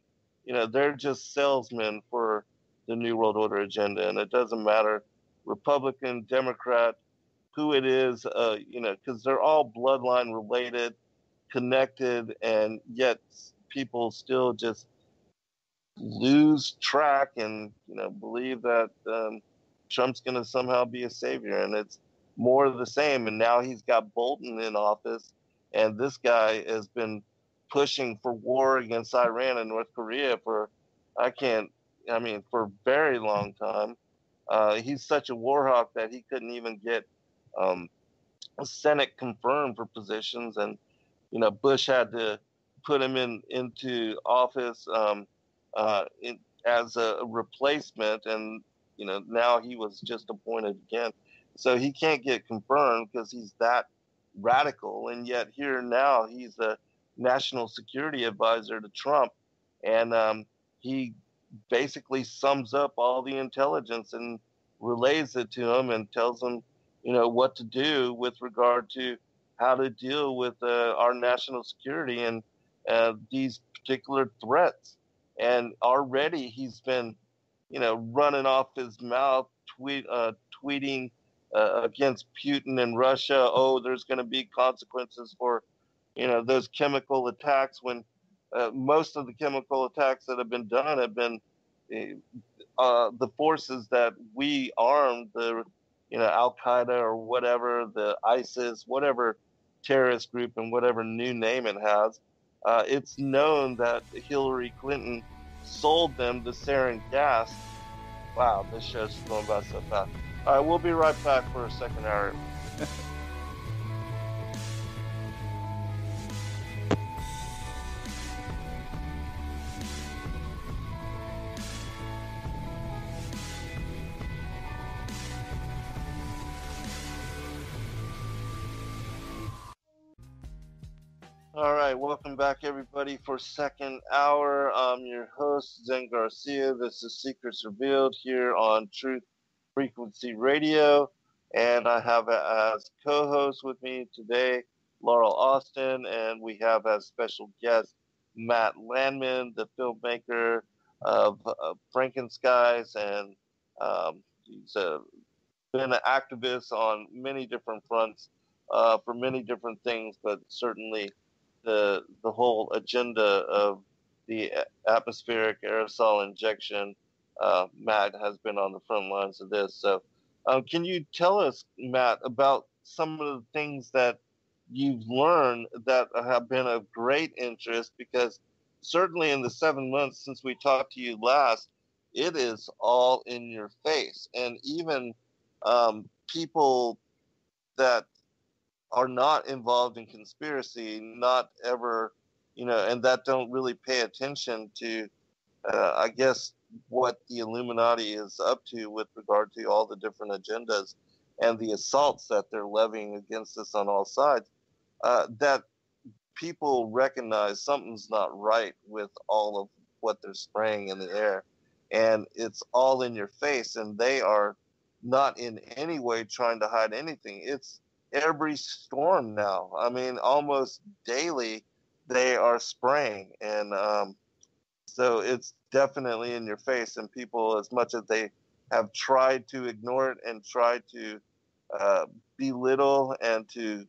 they're just salesmen for the New World Order agenda. And it doesn't matter, Republican, Democrat, who it is, because they're all bloodline related, connected, and yet people still just lose track and believe that Trump's going to somehow be a savior, and it's more of the same. And now he's got Bolton in office, and this guy has been pushing for war against Iran and North Korea for for a very long time. He's such a war hawk that he couldn't even get a Senate confirmed for positions, and Bush had to put him into office as a replacement, and now he was just appointed again, so he can't get confirmed because he's that radical, and yet here now he's a national security advisor to Trump, and he basically sums up all the intelligence and relays it to him and tells him what to do with regard to how to deal with our national security and these particular threats. And already he's been, running off his mouth, tweeting against Putin and Russia. Oh, there's going to be consequences for, those chemical attacks. When most of the chemical attacks that have been done have been the forces that we armed, the Al Qaeda or whatever, the ISIS, whatever terrorist group and whatever new name it has. It's known that Hillary Clinton sold them the sarin gas. Wow, this show's going by so fast. All right, we'll be right back for a second hour. All right, welcome back, everybody, for second hour. I'm your host, Zen Garcia. This is Secrets Revealed here on Truth Frequency Radio, and I have as co-host with me today Laurel Austin, and we have as special guest Matt Landman, the filmmaker of Frankenskies, and he's been an activist on many different fronts for many different things, but certainly the whole agenda of the atmospheric aerosol injection. Matt has been on the front lines of this. So can you tell us, Matt, about some of the things that you've learned that have been of great interest? Because certainly in the 7 months since we talked to you last, it is all in your face. And even people that are not involved in conspiracy, not ever, and that don't really pay attention to, I guess, what the Illuminati is up to with regard to all the different agendas and the assaults that they're levying against us on all sides, that people recognize something's not right with all of what they're spraying in the air. And it's all in your face, and they are not in any way trying to hide anything. It's every storm now. I mean, almost daily they are spraying, and so it's definitely in your face. And people, as much as they have tried to ignore it and tried to belittle and to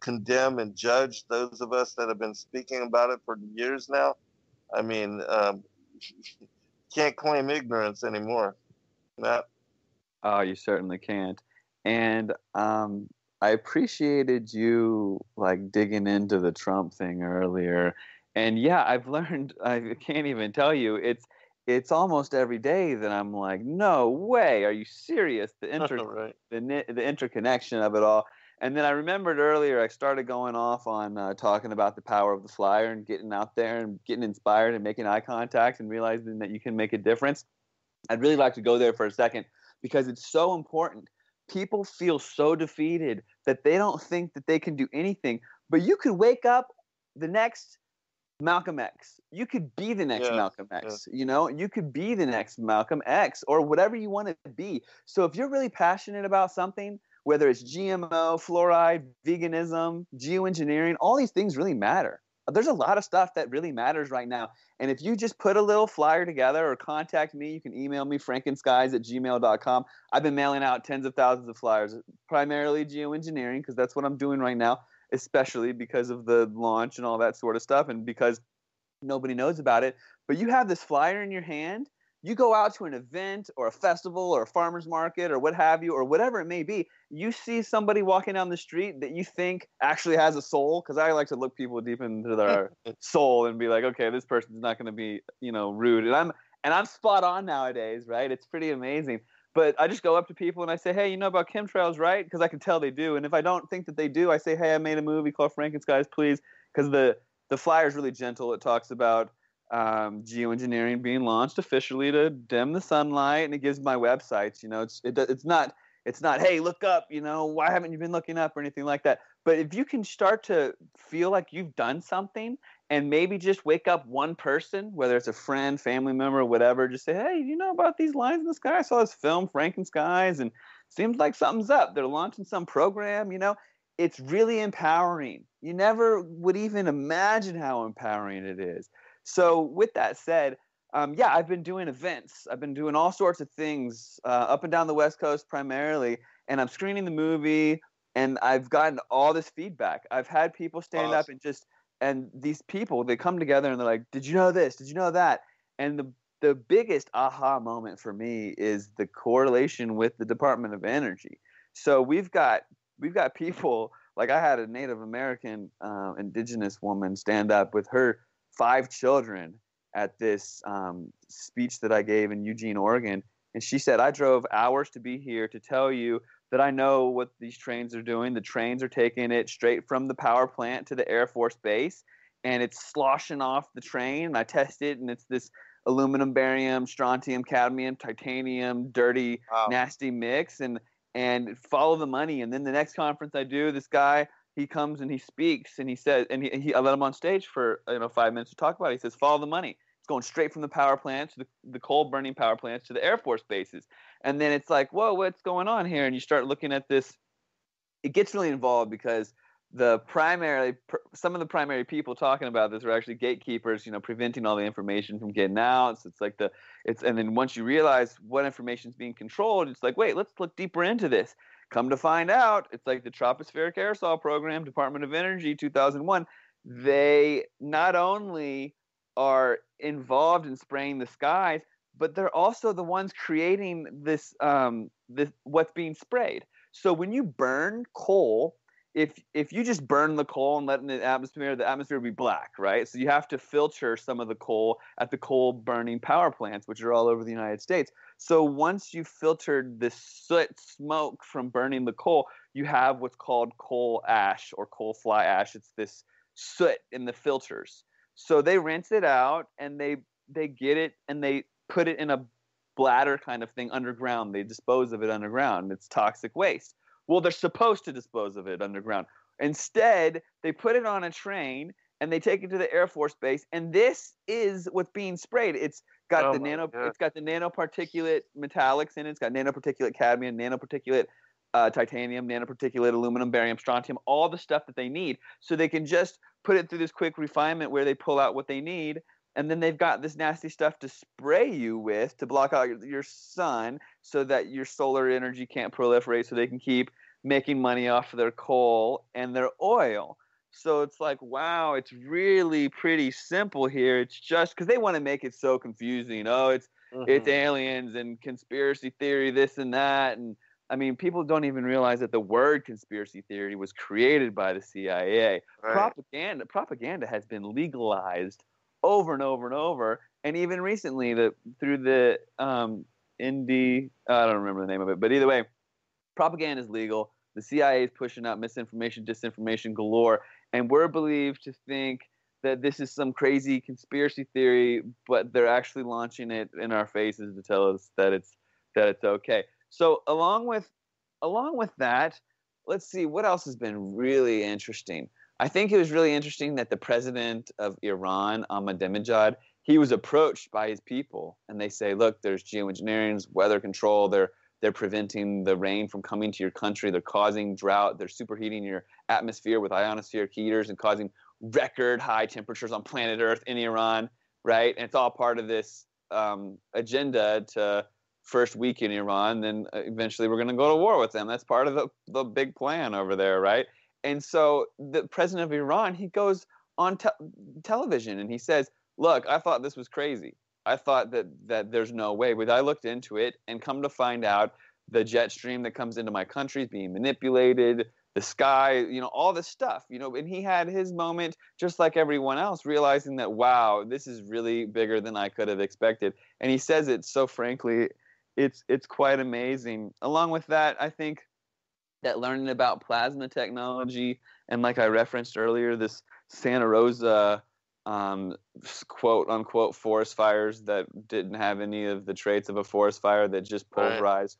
condemn and judge those of us that have been speaking about it for years now, I mean, can't claim ignorance anymore. Matt? Oh, you certainly can't. And I appreciated you digging into the Trump thing earlier. And yeah, I've learned, I can't even tell you, it's almost every day that I'm like, no way, are you serious? Right. The interconnection of it all. And then I remembered earlier I started going off on talking about the power of the flyer and getting out there and getting inspired and making eye contact and realizing that you can make a difference. I'd really like to go there for a second because it's so important. People feel so defeated that they don't think that they can do anything. But you could wake up the next Malcolm X. You could be the next Malcolm X. Yeah. You could be the next Malcolm X or whatever you want to be. So if you're really passionate about something, whether it's GMO, fluoride, veganism, geoengineering, all these things really matter. There's a lot of stuff that really matters right now. And if you just put a little flyer together or contact me, you can email me, frankenskies@gmail.com. I've been mailing out tens of thousands of flyers, primarily geoengineering, because that's what I'm doing right now, especially because of the launch and all that sort of stuff. And because Nobody knows about it. But you have this flyer in your hand. You go out to an event or a festival or a farmer's market or what have you, or whatever it may be. You see somebody walking down the street that you think actually has a soul, because I like to look people deep into their soul and be like, okay, this person's not going to be, rude. And I'm spot on nowadays, right? It's pretty amazing. But I just go up to people and I say, hey, you know about chemtrails, right? Because I can tell they do. And if I don't think that they do, I say, hey, I made a movie called Frankenskies, please. Because the flyer is really gentle. It talks about geoengineering being launched officially to dim the sunlight, and it gives my websites. It's not hey, look up, why haven't you been looking up or anything like that. But if you can start to feel like you've done something, and maybe just wake up one person, whether it's a friend, family member, whatever, just say, hey, you know about these lines in the sky? I saw this film Frankenskies and seems like something's up. They're launching some program. It's really empowering. You never would even imagine how empowering it is. So with that said, I've been doing events. I've been doing all sorts of things up and down the West Coast primarily, and I'm screening the movie, and I've gotten all this feedback. I've had people stand up and these people, they come together and they're like, did you know this? Did you know that? And the biggest aha moment for me is the correlation with the Department of Energy. So we've got people, like I had a Native American indigenous woman stand up with her 5 children at this speech that I gave in Eugene, Oregon. And she said, I drove hours to be here to tell you that I know what these trains are doing. The trains are taking it straight from the power plant to the Air Force Base, and it's sloshing off the train. And I test it, and it's this aluminum, barium, strontium, cadmium, titanium, dirty, nasty mix, and follow the money. And then the next conference I do, this guy, he comes and he speaks, and he says, and I let him on stage for 5 minutes to talk about it. He says, follow the money. It's going straight from the power plants to the coal burning power plants to the Air Force bases. And then it's like, whoa, what's going on here? And you start looking at this. It gets really involved because some of the primary people talking about this are actually gatekeepers, preventing all the information from getting out. So it's like and then once you realize what information is being controlled, it's like, wait, let's look deeper into this. Come to find out, it's like the Tropospheric Aerosol Program, Department of Energy, 2001. They not only are involved in spraying the skies, but they're also the ones creating this what's being sprayed. So when you burn coal, if you just burn the coal and let it in the atmosphere would be black, right? So you have to filter some of the coal at the coal burning power plants, which are all over the United States. So once you've filtered the soot smoke from burning the coal, you have what's called coal ash or coal fly ash. It's this soot in the filters. So they rinse it out, and they get it and they put it in a bladder kind of thing underground. They dispose of it underground. It's toxic waste. Well, they're supposed to dispose of it underground. Instead, they put it on a train and they take it to the Air Force Base, and this is what's being sprayed. It's got it's got the nanoparticulate metallics in it. It's got nanoparticulate cadmium, nanoparticulate titanium, nanoparticulate aluminum, barium, strontium, all the stuff that they need. So they can just put it through this quick refinement where they pull out what they need, and then they've got this nasty stuff to spray you with to block out your sun so that your solar energy can't proliferate, so they can keep making money off of their coal and their oil. So it's like, wow, it's really pretty simple here. It's just because they want to make it so confusing. Oh, it's aliens and conspiracy theory, this and that. And I mean, people don't even realize that the word conspiracy theory was created by the CIA. Right. Propaganda has been legalized over and over and over. And even recently, through the I don't remember the name of it, but either way, propaganda is legal. The CIA is pushing out misinformation, disinformation galore, and we're believed to think that this is some crazy conspiracy theory, but they're actually launching it in our faces to tell us that it's okay. So along with that, let's see what else has been really interesting. I think it was really interesting that the president of Iran, Ahmadinejad, he was approached by his people, and they say, look, there's geoengineering, weather control, they're preventing the rain from coming to your country, they're causing drought, they're superheating your atmosphere with ionospheric heaters and causing record high temperatures on planet Earth in Iran, right? And it's all part of this agenda to first weaken Iran, then eventually we're going to go to war with them. That's part of the big plan over there, right? And so the president of Iran, he goes on television and he says, look, I thought this was crazy. I thought that there's no way. But I looked into it and come to find out the jet stream that comes into my country is being manipulated, the sky, all this stuff, and he had his moment just like everyone else, realizing that, wow, this is really bigger than I could have expected. And he says it so frankly, it's quite amazing. Along with that, I think that learning about plasma technology and, like I referenced earlier, this Santa Rosa quote unquote forest fires that didn't have any of the traits of a forest fire, that just pulverized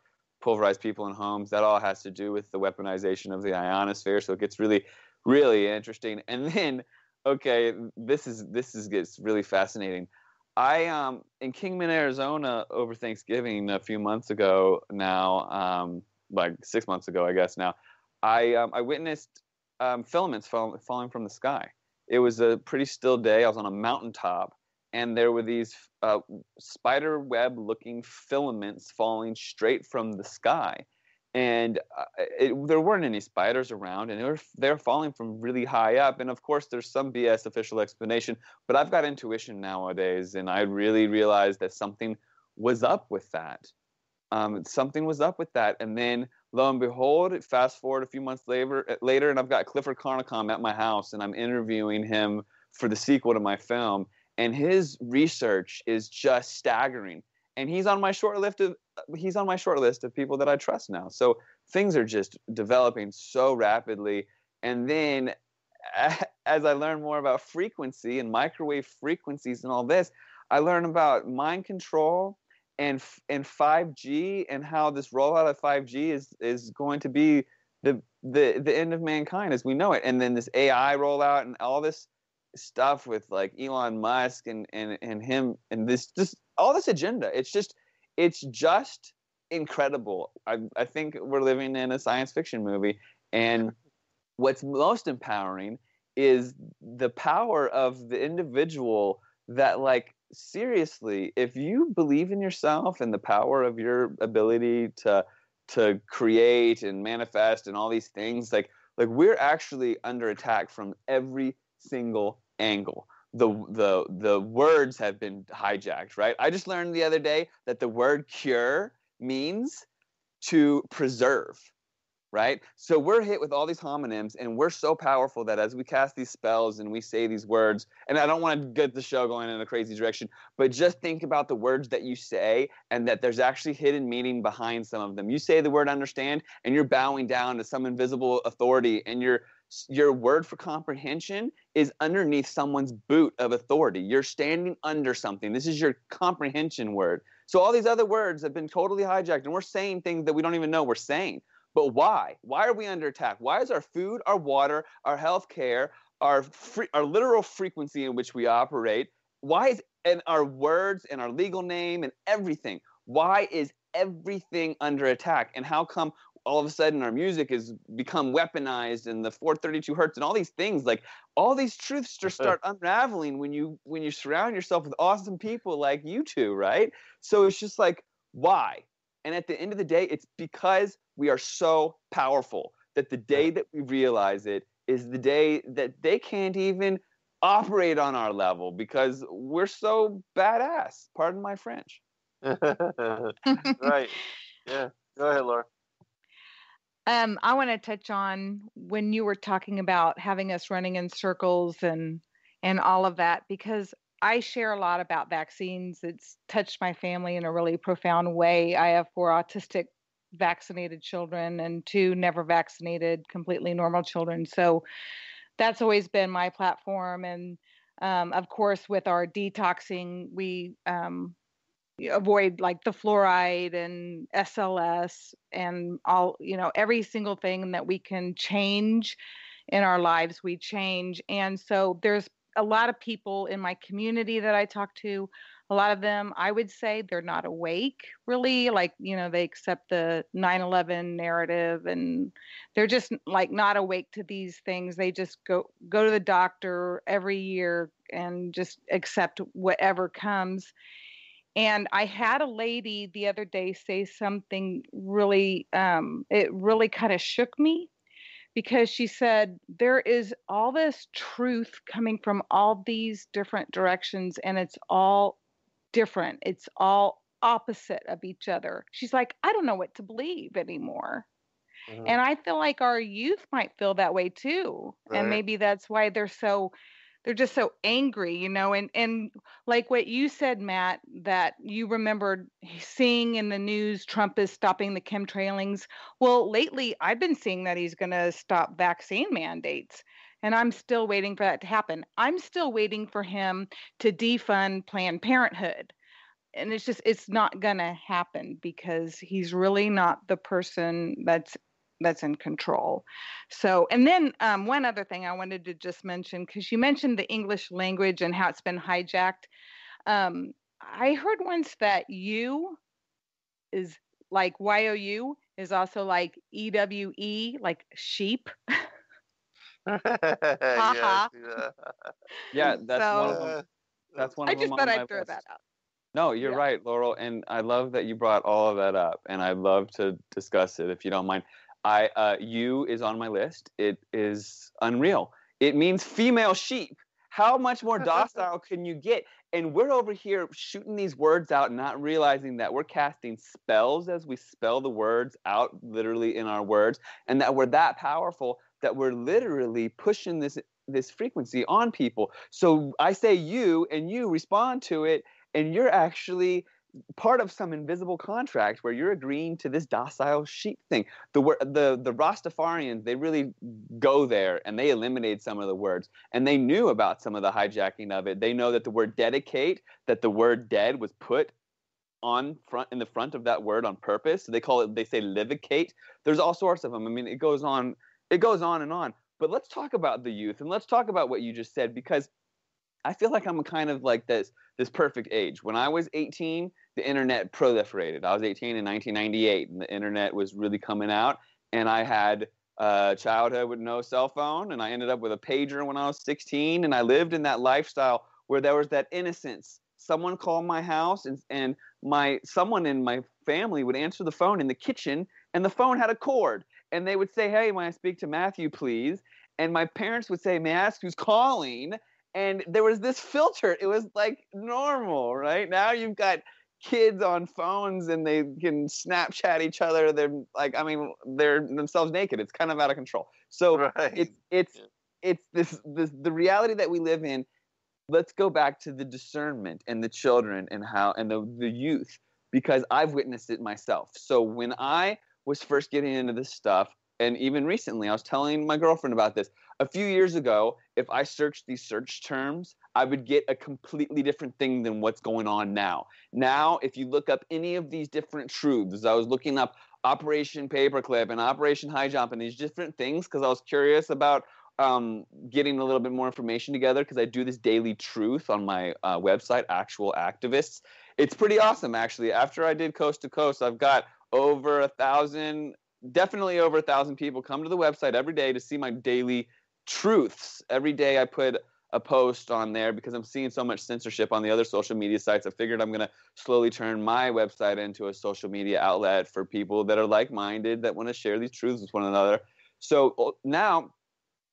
people in homes, that all has to do with the weaponization of the ionosphere. So it gets really, really interesting. And then, okay, this gets really fascinating. I in Kingman, Arizona, over Thanksgiving a few months ago now, like 6 months ago, I guess now, I witnessed filaments falling from the sky. It was a pretty still day. I was on a mountaintop, and there were these spider web looking filaments falling straight from the sky. And there weren't any spiders around, and they're falling from really high up. And of course, there's some BS official explanation, but I've got intuition nowadays, and I really realized that something was up with that. Something was up with that. And then, lo and behold, fast forward a few months later, and I've got Clifford Carnicom at my house, and I'm interviewing him for the sequel to my film. And his research is just staggering. And he's on my short list of people that I trust now. So things are just developing so rapidly. And then as I learn more about frequency and microwave frequencies and all this, I learn about mind control and 5G, and how this rollout of 5G is going to be the end of mankind as we know it. And then this AI rollout and all this stuff with like Elon Musk and him and this, just all this agenda. It's just incredible. I think we're living in a science fiction movie. And what's most empowering is the power of the individual that, like, seriously, if you believe in yourself and the power of your ability to create and manifest and all these things, like we're actually under attack from every single angle. The words have been hijacked, right? I just learned the other day that the word cure means to preserve, right? So we're hit with all these homonyms, and we're so powerful that as we cast these spells and we say these words, and I don't want to get the show going in a crazy direction, but just think about the words that you say, and that there's actually hidden meaning behind some of them. You say the word understand, and you're bowing down to some invisible authority, and your word for comprehension is underneath someone's boot of authority. You're standing under something. This is your comprehension word. So all these other words have been totally hijacked, and we're saying things that we don't even know we're saying. But why? Why are we under attack? Why is our food, our water, our health care, our literal frequency in which we operate, and our words and our legal name and everything, why is everything under attack? And how come all of a sudden our music has become weaponized, and the 432 hertz and all these things, like all these truths just start unraveling when you surround yourself with awesome people like you two, right? So it's just like, why? And at the end of the day, it's because we are so powerful that the day that we realize it is the day that they can't even operate on our level, because we're so badass. Pardon my French. Right. Yeah. Go ahead, Laura. I want to touch on when you were talking about having us running in circles and all of that, because I share a lot about vaccines. It's touched my family in a really profound way. I have 4 autistic vaccinated children and 2 never vaccinated, completely normal children. So that's always been my platform. And of course, with our detoxing, we avoid like the fluoride and SLS and all, every single thing that we can change in our lives, we change. And so there's a lot of people in my community that I talk to. A lot of them, I would say, they're not awake, really. Like, they accept the 9/11 narrative, and they're just like not awake to these things. They just go to the doctor every year and just accept whatever comes. And I had a lady the other day say something really, it really kind of shook me, because she said there is all this truth coming from all these different directions, and it's all different. It's all opposite of each other. She's like, I don't know what to believe anymore. Mhm. And I feel like our youth might feel that way too. And Right. maybe that's why they're just so angry, you know, and like what you said, Matt, that you remembered seeing in the news Trump is stopping the chemtrailings. Well, lately I've been seeing that he's going to stop vaccine mandates, and I'm still waiting for that to happen. I'm still waiting for him to defund Planned Parenthood. And it's not going to happen because he's really not the person that's in control. So, and then one other thing I wanted to just mention, because you mentioned the English language and how it's been hijacked. I heard once that you is like YOU is also like EWE, like sheep. Yeah, Haha. Yeah, that's one of them. Uh, That's one I of them just on thought my I'd throw list. that out. No, you're Yeah. right, Laurel, and I love that you brought all of that up, and I'd love to discuss it if you don't mind. You is on my list. It is unreal. It means female sheep. How much more docile can you get? And we're over here shooting these words out, not realizing that we're casting spells as we spell the words out, literally in our words, and that we're that powerful that we're literally pushing this frequency on people. So I say you, and you respond to it, and you're actually part of some invisible contract where you're agreeing to this docile sheep thing. The Rastafarians, they really go there, and they eliminated some of the words, and they knew about some of the hijacking of it. They know that the word dedicate, that the word dead was put in the front of that word on purpose. So they say livicate. There's all sorts of them. I mean, it goes on and on. But let's talk about the youth, and let's talk about what you just said, because I feel like I'm kind of like this perfect age. When I was 18, the internet proliferated. I was 18 in 1998, and the internet was really coming out. And I had a childhood with no cell phone, and I ended up with a pager when I was 16. And I lived in that lifestyle where there was that innocence. Someone called my house, and someone in my family would answer the phone in the kitchen, and the phone had a cord. And they would say, "Hey, may I speak to Matthew, please?" And my parents would say, "May I ask who's calling?" And there was this filter. It was like normal, right? Now you've got kids on phones and they can Snapchat each other. They're like, I mean, they're themselves naked. It's kind of out of control. So Right. it's this the reality that we live in. Let's go back to the discernment and the children and the youth, because I've witnessed it myself. So when I was first getting into this stuff, and even recently, I was telling my girlfriend about this. A few years ago, if I searched these search terms, I would get a completely different thing than what's going on now. Now, if you look up any of these different truths, I was looking up Operation Paperclip and Operation High Jump and these different things because I was curious about getting a little bit more information together, because I do this daily truth on my website, Actual Activists. It's pretty awesome, actually. After I did Coast to Coast, I've got over 1,000, definitely over 1,000 people come to the website every day to see my daily truths. Every day I put a post on there because I'm seeing so much censorship on the other social media sites. I figured I'm going to slowly turn my website into a social media outlet for people that are like-minded, that want to share these truths with one another. So now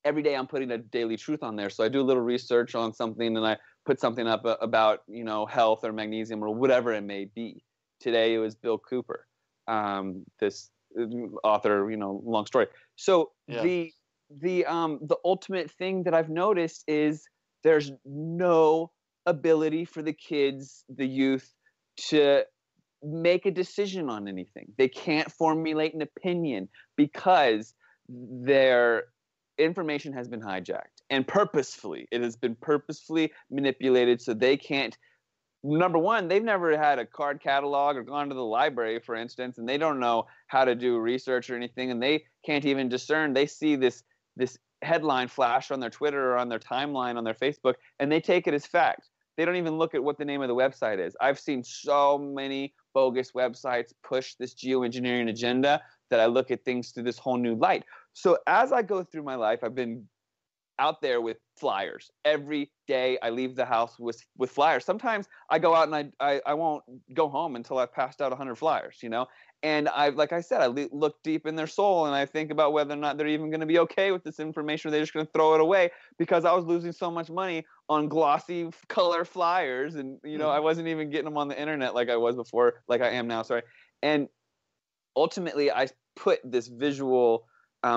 every day I'm putting a daily truth on there. So I do a little research on something and I put something up about, health or magnesium or whatever it may be. Today it was Bill Cooper, this author, long story. So Yeah. the ultimate thing that I've noticed is there's no ability for the kids, the youth, to make a decision on anything. They can't formulate an opinion because their information has been hijacked, and purposefully. It has been purposefully manipulated so they can't. Number one, they've never had a card catalog or gone to the library, for instance, and they don't know how to do research or anything, and they can't even discern. They see this headline flash on their Twitter or on their timeline on their Facebook, and they take it as fact. They don't even look at what the name of the website is. I've seen so many bogus websites push this geoengineering agenda that I look at things through this whole new light. So as I go through my life, I've been out there with flyers. Every day I leave the house with flyers. Sometimes I go out and I won't go home until I've passed out 100 flyers, And like I said, I look deep in their soul and I think about whether or not they're even going to be okay with this information, or they're just going to throw it away, because I was losing so much money on glossy color flyers. And, I wasn't even getting them on the internet like I was before, like I am now, sorry. And ultimately, I put this visual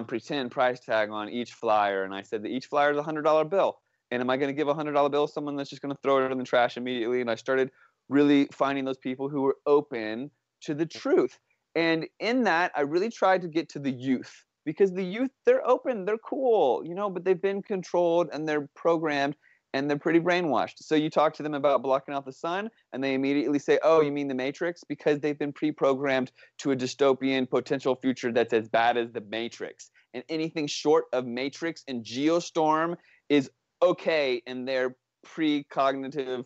pretend price tag on each flyer. And I said that each flyer is a $100 bill. And am I going to give a $100 bill to someone that's just going to throw it in the trash immediately? And I started really finding those people who were open to the truth. And in that, I really tried to get to the youth, because the youth, they're open, they're cool, but they've been controlled and they're programmed and they're pretty brainwashed. So you talk to them about blocking out the sun and they immediately say, oh, you mean the Matrix? Because they've been pre-programmed to a dystopian potential future that's as bad as the Matrix. And anything short of Matrix and Geostorm is okay in their precognitive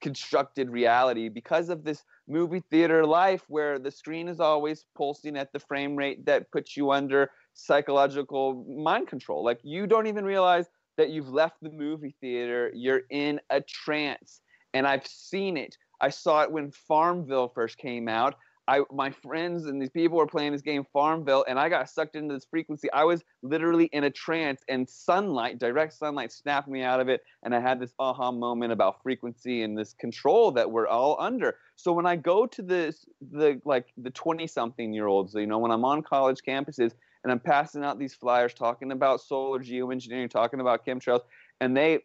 constructed reality, because of this movie theater life where the screen is always pulsing at the frame rate that puts you under psychological mind control. Like, you don't even realize that you've left the movie theater. You're in a trance. And I've seen it. I saw it when Farmville first came out. My friends and these people were playing this game Farmville, and I got sucked into this frequency. I was literally in a trance, and direct sunlight snapped me out of it, and I had this aha moment about frequency and this control that we're all under. So when I go to the 20-something-year-olds, when I'm on college campuses and I'm passing out these flyers talking about solar geoengineering, talking about chemtrails, and the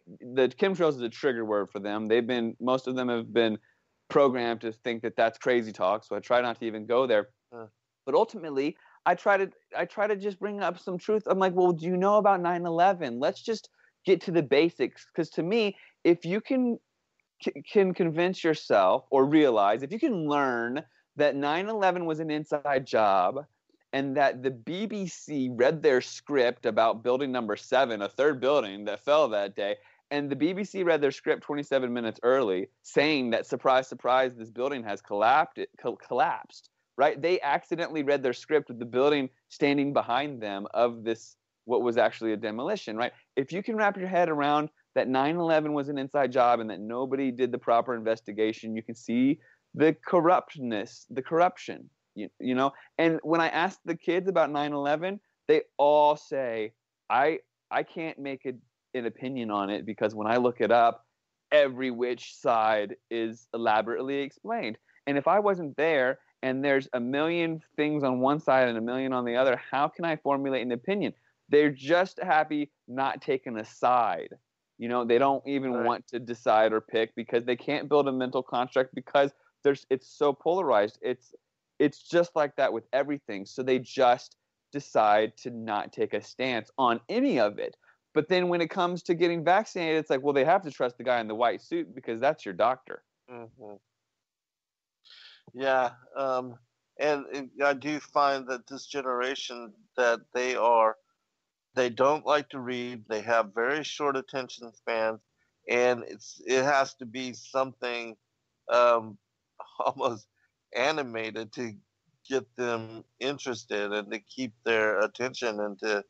chemtrails is a trigger word for them. Most of them have been programmed to think that that's crazy talk, so I try not to even go there. But ultimately, I try to just bring up some truth. I'm like, well, do you know about 9/11? Let's just get to the basics, because to me, if you can convince yourself or realize, if you can learn that 9/11 was an inside job, and that the BBC read their script about building number 7, a third building that fell that day, and the BBC read their script 27 minutes early, saying that, surprise, surprise, this building has collapsed, right? They accidentally read their script with the building standing behind them of this, what was actually a demolition, right? If you can wrap your head around that 9/11 was an inside job and that nobody did the proper investigation, you can see the corruption, And when I ask the kids about 9/11, they all say, I can't make an opinion on it, because when I look it up, every which side is elaborately explained. And if I wasn't there and there's a million things on one side and a million on the other, how can I formulate an opinion? They're just happy not taking a side. They don't even want to decide or pick, because they can't build a mental construct, because it's so polarized. It's just like that with everything. So they just decide to not take a stance on any of it. But then when it comes to getting vaccinated, it's like, well, they have to trust the guy in the white suit, because that's your doctor. Mm-hmm. Yeah. And I do find that this generation, that they don't like to read. They have very short attention spans, and it has to be something almost animated to get them interested and to keep their attention, and to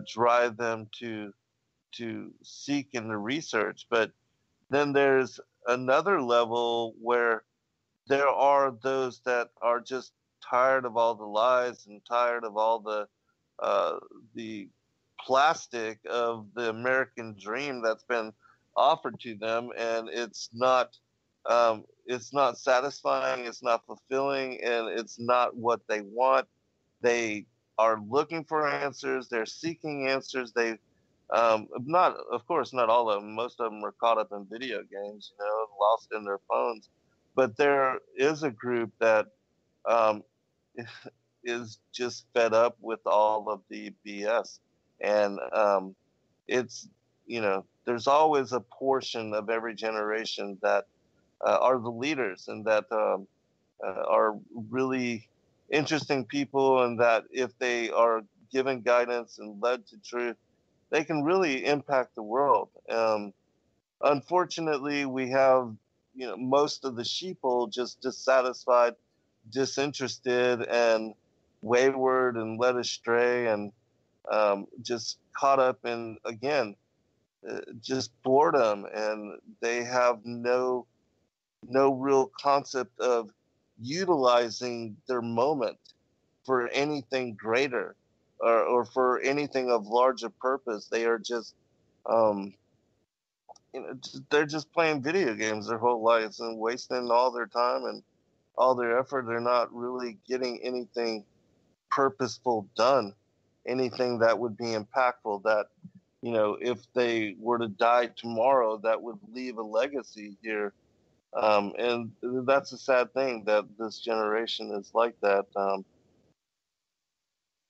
drive them to seek and to research. But then there's another level where there are those that are just tired of all the lies and tired of all the plastic of the American dream that's been offered to them, and it's not satisfying, it's not fulfilling, and it's not what they want. They are looking for answers. They're seeking answers. They not, of course, not all of them. Most of them are caught up in video games, lost in their phones. But there is a group that is just fed up with all of the BS, and it's there's always a portion of every generation that are the leaders, and that are really interesting people, and that if they are given guidance and led to truth, they can really impact the world. Unfortunately, we have most of the sheeple just dissatisfied, disinterested, and wayward, and led astray, and just caught up in, again, just boredom, and they have no real concept of utilizing their moment for anything greater, or for anything of larger purpose. They are just, they're just playing video games their whole lives and wasting all their time and all their effort. They're not really getting anything purposeful done, anything that would be impactful, that, if they were to die tomorrow, that would leave a legacy here. And that's a sad thing that this generation is like that.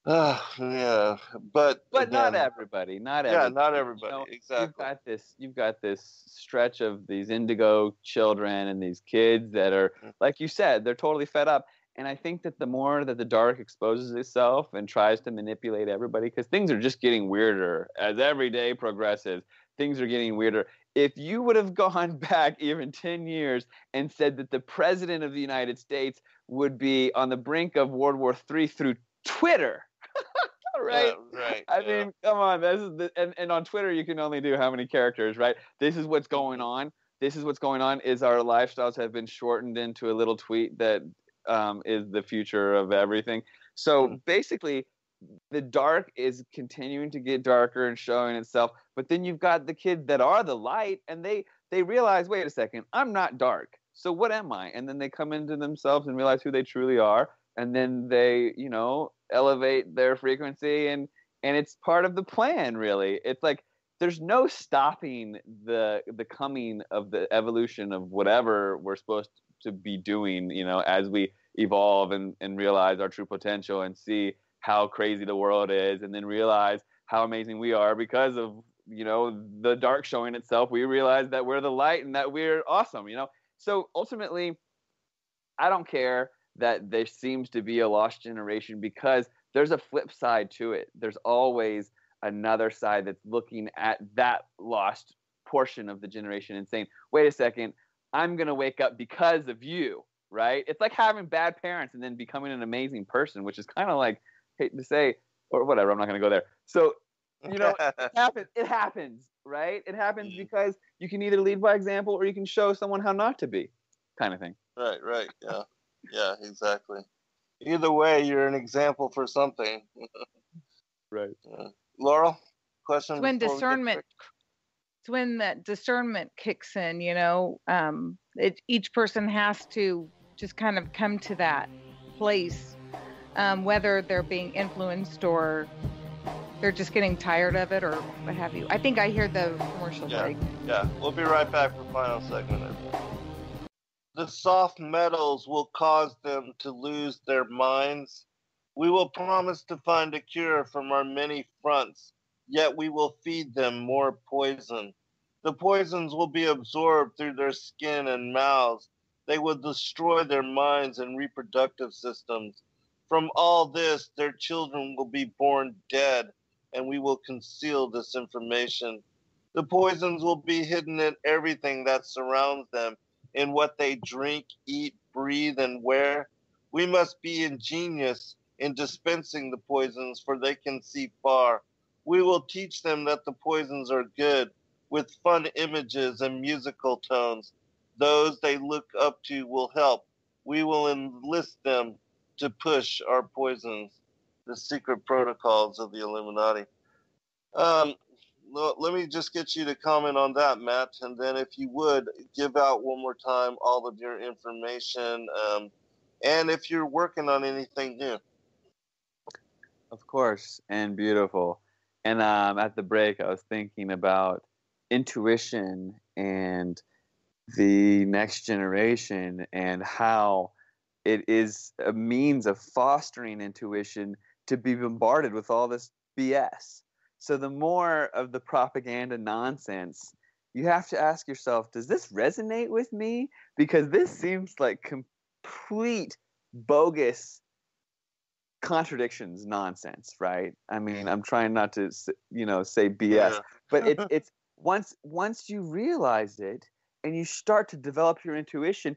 Yeah, but But again, not everybody. yeah, not everybody. Exactly. Exactly. You've got this stretch of these indigo children and these kids that are, like you said, they're totally fed up. And I think that the more that the dark exposes itself and tries to manipulate everybody, because things are just getting weirder as every day progresses, things are getting weirder. If you would have gone back even 10 years and said that the president of the United States would be on the brink of World War III through Twitter, right? Right. I mean, come on. This is and on Twitter you can only do how many characters, right? This is what's going on. This is what's going on. Is our lifestyles have been shortened into a little tweet that is the future of everything. So basically, the dark is continuing to get darker and showing itself. But then you've got the kids that are the light, and they realize, wait a second, I'm not dark. So what am I? And then they come into themselves and realize who they truly are. And then they, elevate their frequency, and it's part of the plan, really. It's like there's no stopping the coming of the evolution of whatever we're supposed to be doing, as we evolve and realize our true potential and see how crazy the world is, and then realize how amazing we are because of, the dark showing itself. We realize that we're the light and that we're awesome, So ultimately, I don't care that there seems to be a lost generation, because there's a flip side to it. There's always another side that's looking at that lost portion of the generation and saying, wait a second, I'm going to wake up because of you, right? It's like having bad parents and then becoming an amazing person, which is kind of like, hate to say, or whatever, I'm not going to go there. So, it happens, right? It happens because you can either lead by example or you can show someone how not to be, kind of thing. Right, yeah. Yeah, exactly. Either way, you're an example for something. Right. Laurel, question? It's when discernment. It's when that discernment kicks in. Each person has to just kind of come to that place, whether they're being influenced or they're just getting tired of it or what have you. I think I hear the commercial break. Yeah, we'll be right back for final segment. The soft metals will cause them to lose their minds. We will promise to find a cure from our many fronts, yet we will feed them more poison. The poisons will be absorbed through their skin and mouths. They will destroy their minds and reproductive systems. From all this, their children will be born dead, and we will conceal this information. The poisons will be hidden in everything that surrounds them, in what they drink, eat, breathe, and wear. We must be ingenious in dispensing the poisons, for they can see far. We will teach them that the poisons are good, with fun images and musical tones. Those they look up to will help. We will enlist them to push our poisons. The secret protocols of the Illuminati. Let me just get you to comment on that, Matt, and then if you would, give out one more time all of your information, and if you're working on anything new. Of course, and beautiful. And at the break, I was thinking about intuition and the next generation and how it is a means of fostering intuition to be bombarded with all this BS. So the more of the propaganda nonsense, you have to ask yourself, does this resonate with me? Because this seems like complete bogus contradictions nonsense, right? I mean, I'm trying not to, say BS, but it's once you realize it and you start to develop your intuition,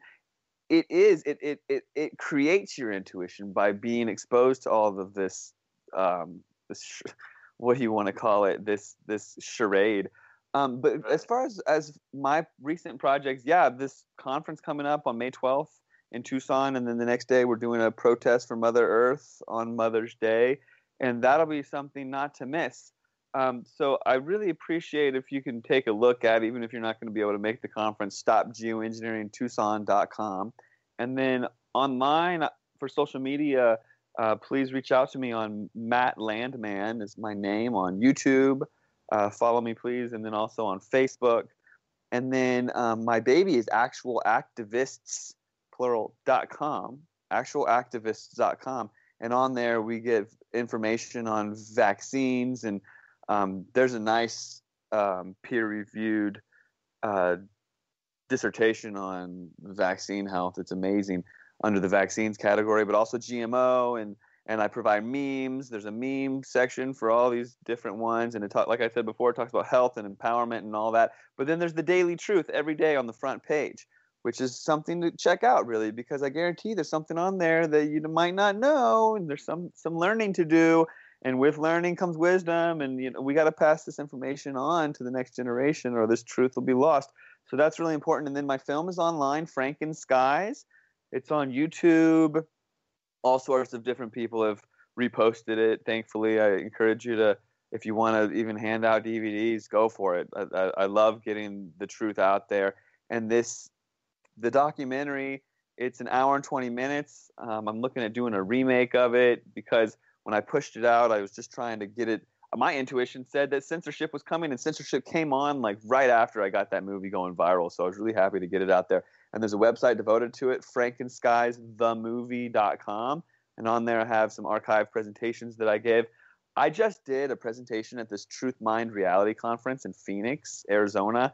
it creates your intuition by being exposed to all of this, what do you want to call it? This charade. But as far as my recent projects, this conference coming up on May 12th in Tucson, and then the next day we're doing a protest for Mother Earth on Mother's Day, and that'll be something not to miss. So I really appreciate if you can take a look at, even if you're not going to be able to make the conference, stopgeoengineeringtucson.com. And then online for social media, please reach out to me on Matt Landman is my name on YouTube. Follow me, please. And then also on Facebook. And then my baby is actualactivists, plural.com, actualactivists.com. And on there we give information on vaccines, and there's a nice peer-reviewed dissertation on vaccine health. It's amazing under the vaccines category, but also GMO, and I provide memes. There's a meme section for all these different ones, and like I said before, it talks about health and empowerment and all that. But then there's the daily truth every day on the front page, which is something to check out, really, because I guarantee there's something on there that you might not know, and there's some learning to do. And with learning comes wisdom, and we got to pass this information on to the next generation, or this truth will be lost. So that's really important. And then my film is online, Franken Skies. It's on YouTube. All sorts of different people have reposted it. Thankfully, I encourage you to, if you want to even hand out DVDs, go for it. I love getting the truth out there. And the documentary, it's an hour and 20 minutes. I'm looking at doing a remake of it because when I pushed it out, I was just trying to get it. My intuition said that censorship was coming, and censorship came on like right after I got that movie going viral. So I was really happy to get it out there. And there's a website devoted to it, frankenskiesthemovie.com. And on there I have some archive presentations that I gave. I just did a presentation at this Truth Mind Reality Conference in Phoenix, Arizona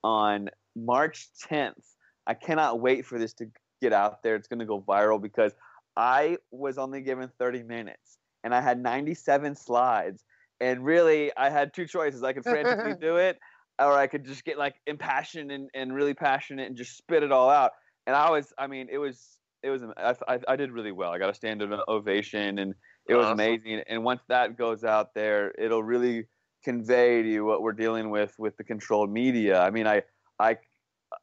on March 10th. I cannot wait for this to get out there. It's going to go viral because I was only given 30 minutes and I had 97 slides. And really, I had two choices. I could frantically do it, or I could just get like impassioned and really passionate and just spit it all out. And I did really well. I got a standing ovation, and it was amazing. And once that goes out there, it'll really convey to you what we're dealing with the controlled media. I mean, I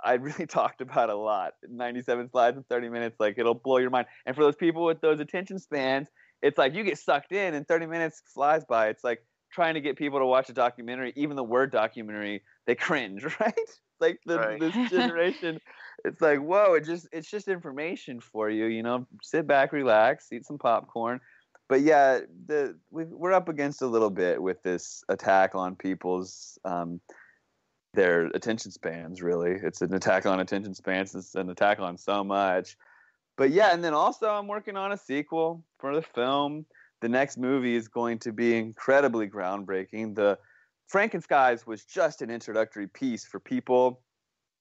really talked about a lot. 97 slides in 30 minutes, like it'll blow your mind. And for those people with those attention spans, it's like you get sucked in and 30 minutes flies by. It's like trying to get people to watch a documentary, even the word documentary, they cringe, right? Like this generation, it's like, whoa, it's just information for you, sit back, relax, eat some popcorn. But yeah, we're up against a little bit with this attack on people's their attention spans, really. It's an attack on attention spans. It's an attack on so much. But yeah, and then also I'm working on a sequel for the film. The next movie is going to be incredibly groundbreaking. The Frankenskies was just an introductory piece for people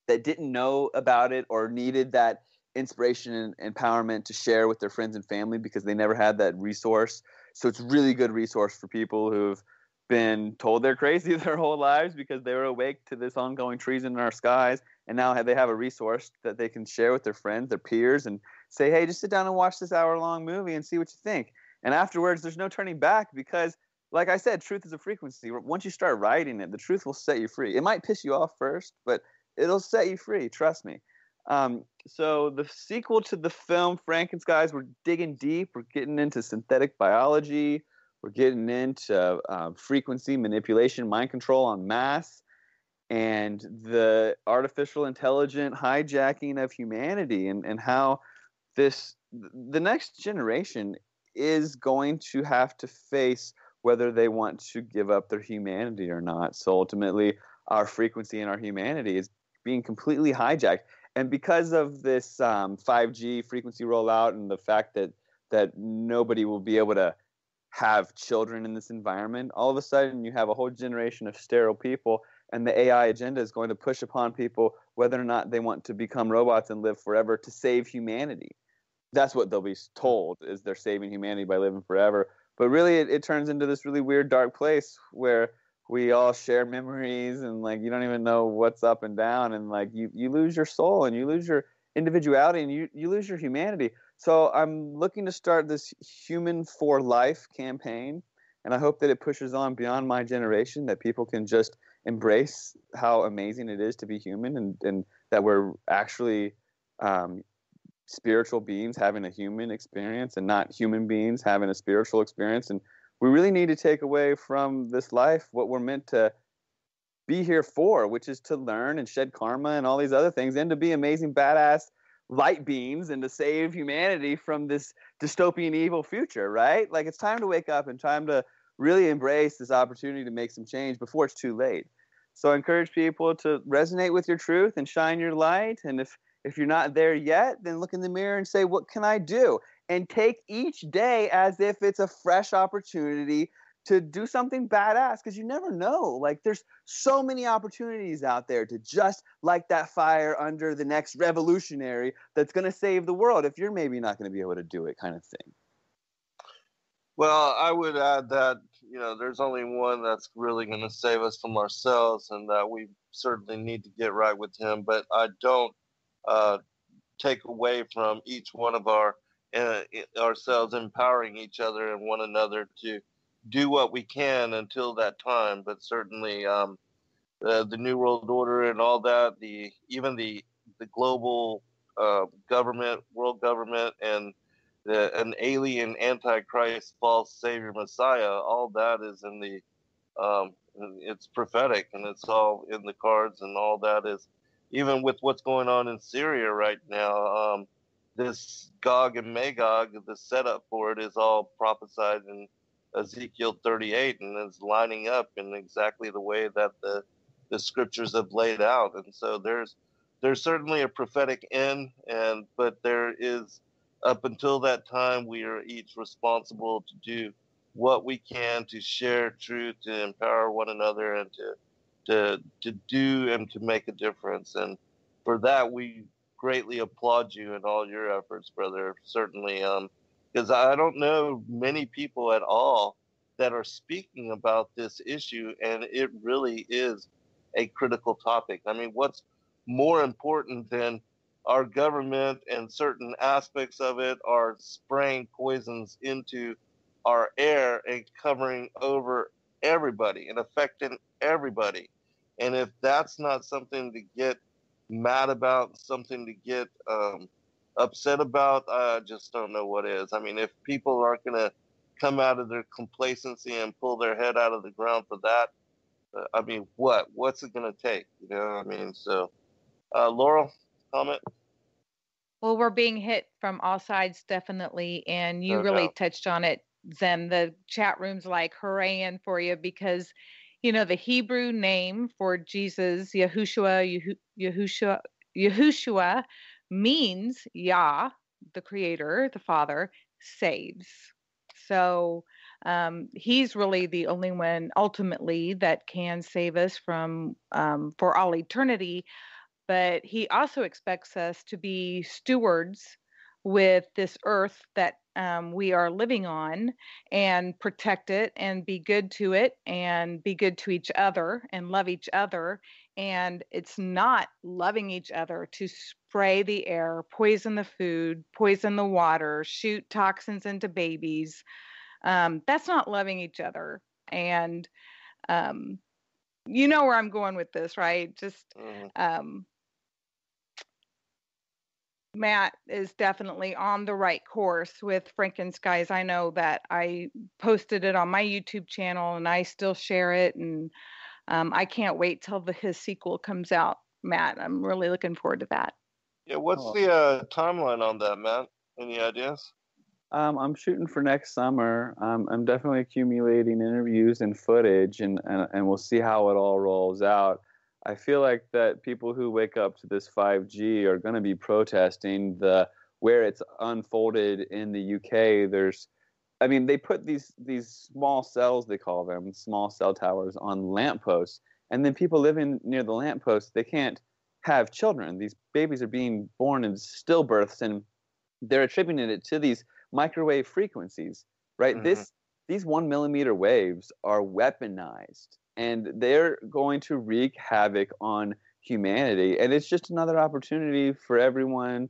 that didn't know about it or needed that inspiration and empowerment to share with their friends and family because they never had that resource. So it's a really good resource for people who've been told they're crazy their whole lives because they were awake to this ongoing treason in our skies, and now they have a resource that they can share with their friends, their peers, and say, hey, just sit down and watch this hour-long movie and see what you think. And afterwards, there's no turning back because, like I said, truth is a frequency. Once you start writing it, the truth will set you free. It might piss you off first, but it'll set you free. Trust me. So the sequel to the film, Frankenskies, we're digging deep. We're getting into synthetic biology. We're getting into frequency manipulation, mind control en masse, and the artificial intelligent hijacking of humanity, and how the next generation is going to have to face whether they want to give up their humanity or not. So ultimately, our frequency and our humanity is being completely hijacked. And because of this 5G frequency rollout and the fact that nobody will be able to have children in this environment, all of a sudden you have a whole generation of sterile people, and the AI agenda is going to push upon people whether or not they want to become robots and live forever to save humanity. That's what they'll be told, is they're saving humanity by living forever. But really, it turns into this really weird, dark place where we all share memories, and like you don't even know what's up and down, and like you lose your soul, and you lose your individuality, and you lose your humanity. So I'm looking to start this Human for Life campaign, and I hope that it pushes on beyond my generation, that people can just embrace how amazing it is to be human, and that we're actually spiritual beings having a human experience and not human beings having a spiritual experience. And we really need to take away from this life what we're meant to be here for, which is to learn and shed karma and all these other things, and to be amazing, badass light beings and to save humanity from this dystopian evil future, right? Like, it's time to wake up and time to really embrace this opportunity to make some change before it's too late. So I encourage people to resonate with your truth and shine your light. And if you're not there yet, then look in the mirror and say, what can I do? And take each day as if it's a fresh opportunity to do something badass, because you never know. Like, there's so many opportunities out there to just light that fire under the next revolutionary that's going to save the world if you're maybe not going to be able to do it, kind of thing. Well, I would add that, there's only one that's really going to save us from ourselves, and that we certainly need to get right with him. But I don't take away from each one of ourselves empowering each other and one another to do what we can until that time. But certainly the New World Order and all that, even the global government, world government, and an alien antichrist false savior messiah, all that is in the it's prophetic, and it's all in the cards, and all that is, even with what's going on in Syria right now, this Gog and Magog, the setup for it is all prophesied in Ezekiel 38, and is lining up in exactly the way that the scriptures have laid out. And so there's certainly a prophetic end, but there is, up until that time, we are each responsible to do what we can to share truth, to empower one another, and to do and to make a difference. And for that, we greatly applaud you and all your efforts, brother. Certainly, because I don't know many people at all that are speaking about this issue, and it really is a critical topic. I mean, what's more important than our government and certain aspects of it are spraying poisons into our air and covering over everybody and affecting everybody? And if that's not something to get mad about, something to get upset about, I just don't know what is. I mean, if people aren't going to come out of their complacency and pull their head out of the ground for that, I mean, what's it going to take? I mean, so Laurel, comment? Well, we're being hit from all sides, definitely. And you really touched on it, Zen. The chat room's like hurraying for you because, the Hebrew name for Jesus, Yahushua, means Yah, the creator, the Father, saves. So he's really the only one ultimately that can save us from for all eternity. But he also expects us to be stewards with this earth that we are living on, and protect it and be good to it and be good to each other and love each other. And it's not loving each other to spray the air, poison the food, poison the water, shoot toxins into babies. That's not loving each other. And you know where I'm going with this, right? Just Matt is definitely on the right course with Frankenskies. I know that I posted it on my YouTube channel, and I still share it, and I can't wait till his sequel comes out, Matt. I'm really looking forward to that. Yeah, what's the timeline on that, Matt? Any ideas? I'm shooting for next summer. I'm definitely accumulating interviews and footage, and we'll see how it all rolls out. I feel like that people who wake up to this 5G are going to be protesting where it's unfolded in the UK. They put these small cells, they call them small cell towers, on lampposts, and then people living near the lampposts, they can't have children. These babies are being born in stillbirths, and they're attributing it to these microwave frequencies, right? Mm-hmm. These 1 millimeter waves are weaponized, and they're going to wreak havoc on humanity. And it's just another opportunity for everyone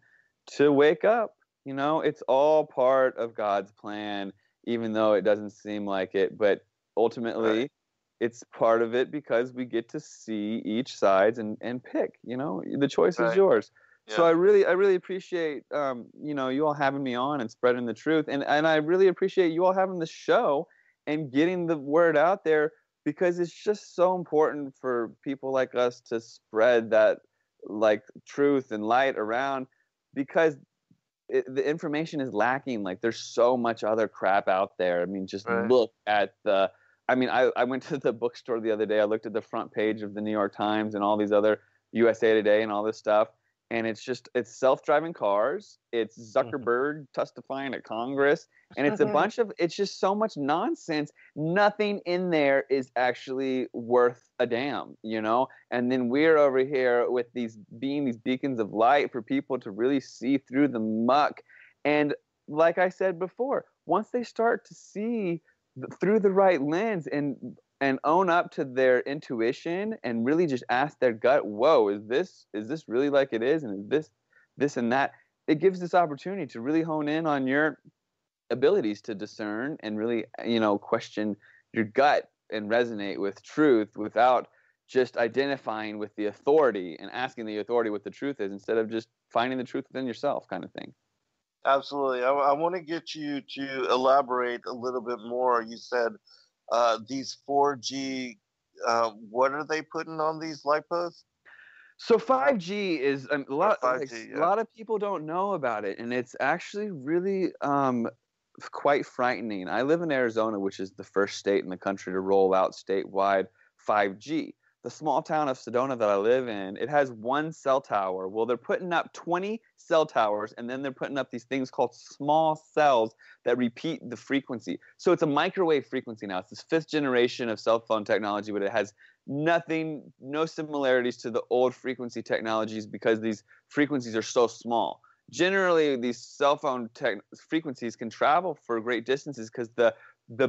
to wake up. It's all part of God's plan, even though it doesn't seem like it. But ultimately, it's part of it because we get to see each side and pick. The choice is yours. So I really appreciate you all having me on and spreading the truth, and I really appreciate you all having the show and getting the word out there, because it's just so important for people like us to spread that like truth and light around, because the information is lacking. Like, there's so much other crap out there. I mean, just look at the. I mean, I went to the bookstore the other day. I looked at the front page of the New York Times and all these other USA Today and all this stuff. And it's self-driving cars. It's Zuckerberg testifying at Congress. And it's just so much nonsense. Nothing in there is actually worth a damn, And then we're over here with these beacons of light for people to really see through the muck. And like I said before, once they start to see through the right lens and own up to their intuition and really just ask their gut, whoa, is this really like it is? And is this and that? It gives this opportunity to really hone in on your abilities to discern and really, question your gut and resonate with truth without just identifying with the authority and asking the authority what the truth is, instead of just finding the truth within yourself, kind of thing. Absolutely. I want to get you to elaborate a little bit more. You said these 4G, what are they putting on these light posts? So 5G is a lot. 5G, a lot of people don't know about it, and it's actually really quite frightening. I live in Arizona, which is the first state in the country to roll out statewide 5G. The small town of Sedona that I live in, it has one cell tower. Well, they're putting up 20 cell towers, and then they're putting up these things called small cells that repeat the frequency. So it's a microwave frequency now. It's this 5th generation of cell phone technology, but it has no similarities to the old frequency technologies, because these frequencies are so small. Generally, these cell phone frequencies can travel for great distances because the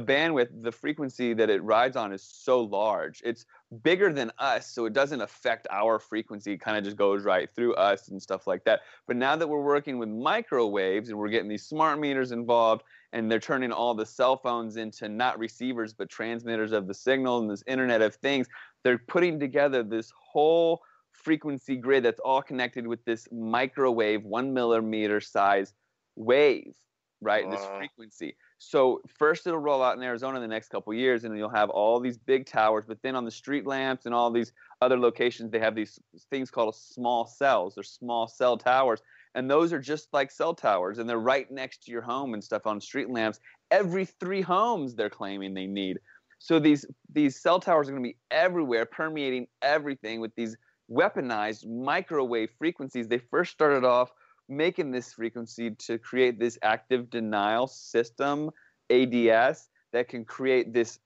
bandwidth, the frequency that it rides on is so large. It's bigger than us, so it doesn't affect our frequency. It kind of just goes right through us and stuff like that. But now that we're working with microwaves and we're getting these smart meters involved, and they're turning all the cell phones into not receivers but transmitters of the signal and this Internet of Things, they're putting together this whole frequency grid that's all connected with this microwave 1 millimeter size wave, right? This frequency. So first it'll roll out in Arizona in the next couple of years, and you'll have all these big towers. But then on the street lamps and all these other locations, they have these things called small cells. They're small cell towers. And those are just like cell towers, and they're right next to your home and stuff on street lamps. Every 3 homes they're claiming they need. So these cell towers are going to be everywhere, permeating everything with these weaponized microwave frequencies. They first started off making this frequency to create this active denial system, ADS, that can create this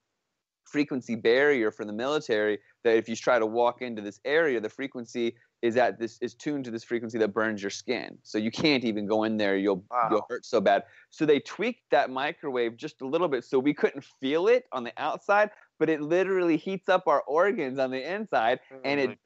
frequency barrier for the military, that if you try to walk into this area, the frequency is tuned to this frequency that burns your skin. So you can't even go in there. You'll hurt so bad. So they tweaked that microwave just a little bit so we couldn't feel it on the outside, but it literally heats up our organs on the inside, and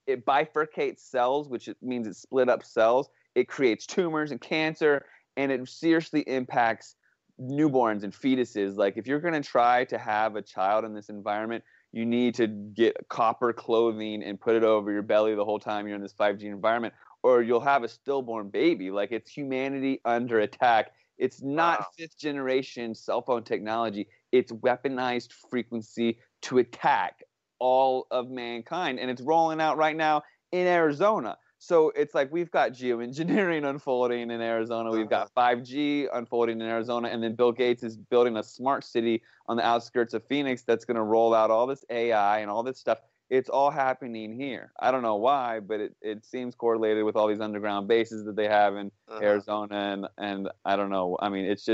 it bifurcates cells, which means it split up cells. It creates tumors and cancer, and it seriously impacts newborns and fetuses. Like, if you're going to try to have a child in this environment, you need to get copper clothing and put it over your belly the whole time you're in this 5G environment, or you'll have a stillborn baby. Like, it's humanity under attack. It's not 5th generation cell phone technology. It's weaponized frequency to attack all of mankind, and it's rolling out right now in Arizona. So it's like we've got geoengineering unfolding in Arizona. We've got 5G unfolding in Arizona. And then Bill Gates is building a smart city on the outskirts of Phoenix that's going to roll out all this AI and all this stuff. It's all happening here. I don't know why, but it seems correlated with all these underground bases that they have in Arizona. And I don't know. I mean, it's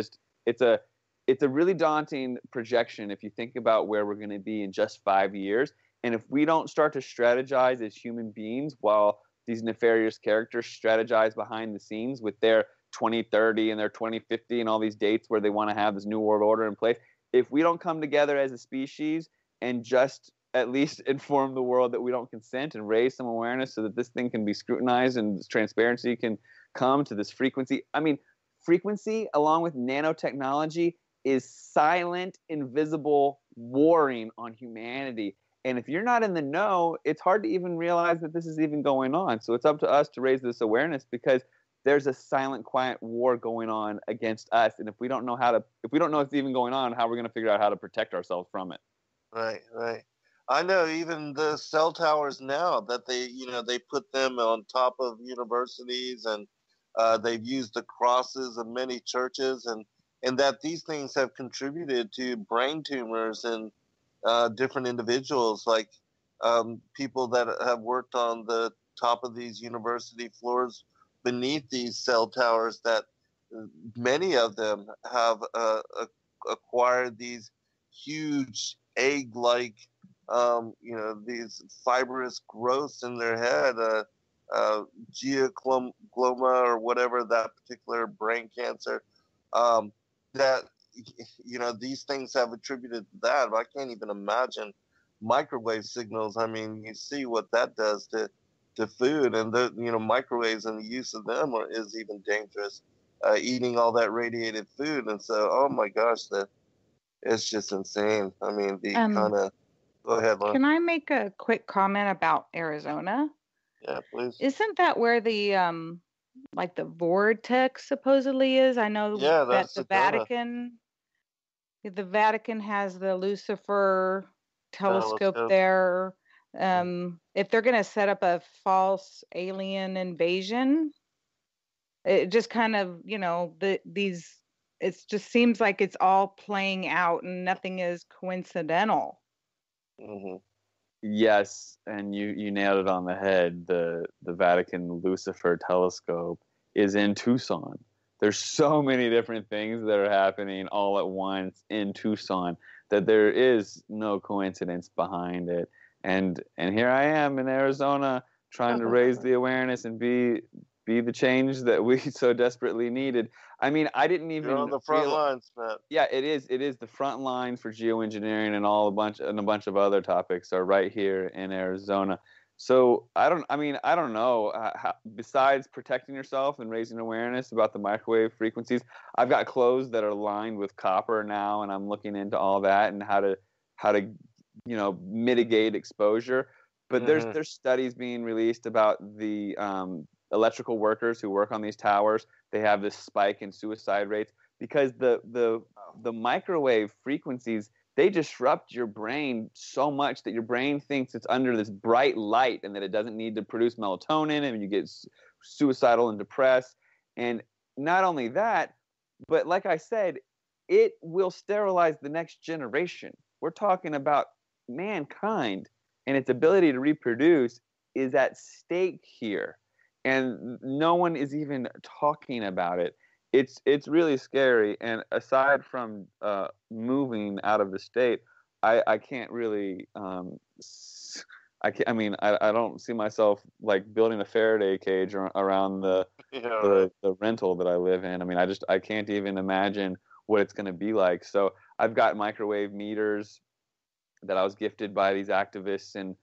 a really daunting projection if you think about where we're going to be in just 5 years. And if we don't start to strategize as human beings while these nefarious characters strategize behind the scenes with their 2030 and their 2050 and all these dates where they want to have this new world order in place, if we don't come together as a species and just at least inform the world that we don't consent and raise some awareness so that this thing can be scrutinized and transparency can come to this frequency. I mean, frequency along with nanotechnology is silent, invisible warring on humanity. And if you're not in the know, it's hard to even realize that this is even going on. So it's up to us to raise this awareness, because there's a silent, quiet war going on against us. And if we don't know it's even going on, how are we going to figure out how to protect ourselves from it? Right, right. I know even the cell towers now that they put them on top of universities, and they've used the crosses of many churches, and that these things have contributed to brain tumors in different individuals, like people that have worked on the top of these university floors beneath these cell towers, that many of them have acquired these huge egg-like, these fibrous growths in their head, geogloma or whatever, that particular brain cancer, that, these things have attributed to that. But I can't even imagine microwave signals. I mean, you see what that does to food, and the microwaves and the use of them is even dangerous. Eating all that radiated food, and so, oh my gosh, it's just insane. I mean, the kind of. Go ahead, Lon. Can I make a quick comment about Arizona? Yeah, please. Isn't that where the like the vortex supposedly is? I know that the Vatican has the Lucifer telescope there. If they're going to set up a false alien invasion, it just kind of, it just seems like it's all playing out and nothing is coincidental. Mm-hmm. Yes, and you nailed it on the head. The Vatican Lucifer telescope is in Tucson. There's so many different things that are happening all at once in Tucson that there is no coincidence behind it. And here I am in Arizona trying to raise the awareness and be the change that we so desperately needed. I mean, I didn't even. You're on the front lines, Matt. Yeah, it is. It is the front lines for geoengineering, and a bunch of other topics are right here in Arizona. So I don't know. Besides protecting yourself and raising awareness about the microwave frequencies, I've got clothes that are lined with copper now, and I'm looking into all that and how to mitigate exposure. But there's studies being released about the electrical workers who work on these towers. They have this spike in suicide rates because the microwave frequencies, they disrupt your brain so much that your brain thinks it's under this bright light and that it doesn't need to produce melatonin, and you get suicidal and depressed. And not only that, but like I said, it will sterilize the next generation. We're talking about mankind, and its ability to reproduce is at stake here. And no one is even talking about it. It's really scary. And aside from moving out of the state, I can't really. I don't see myself like building a Faraday cage around the rental that I live in. I mean, I can't even imagine what it's going to be like. So I've got microwave meters that I was gifted by these activists, and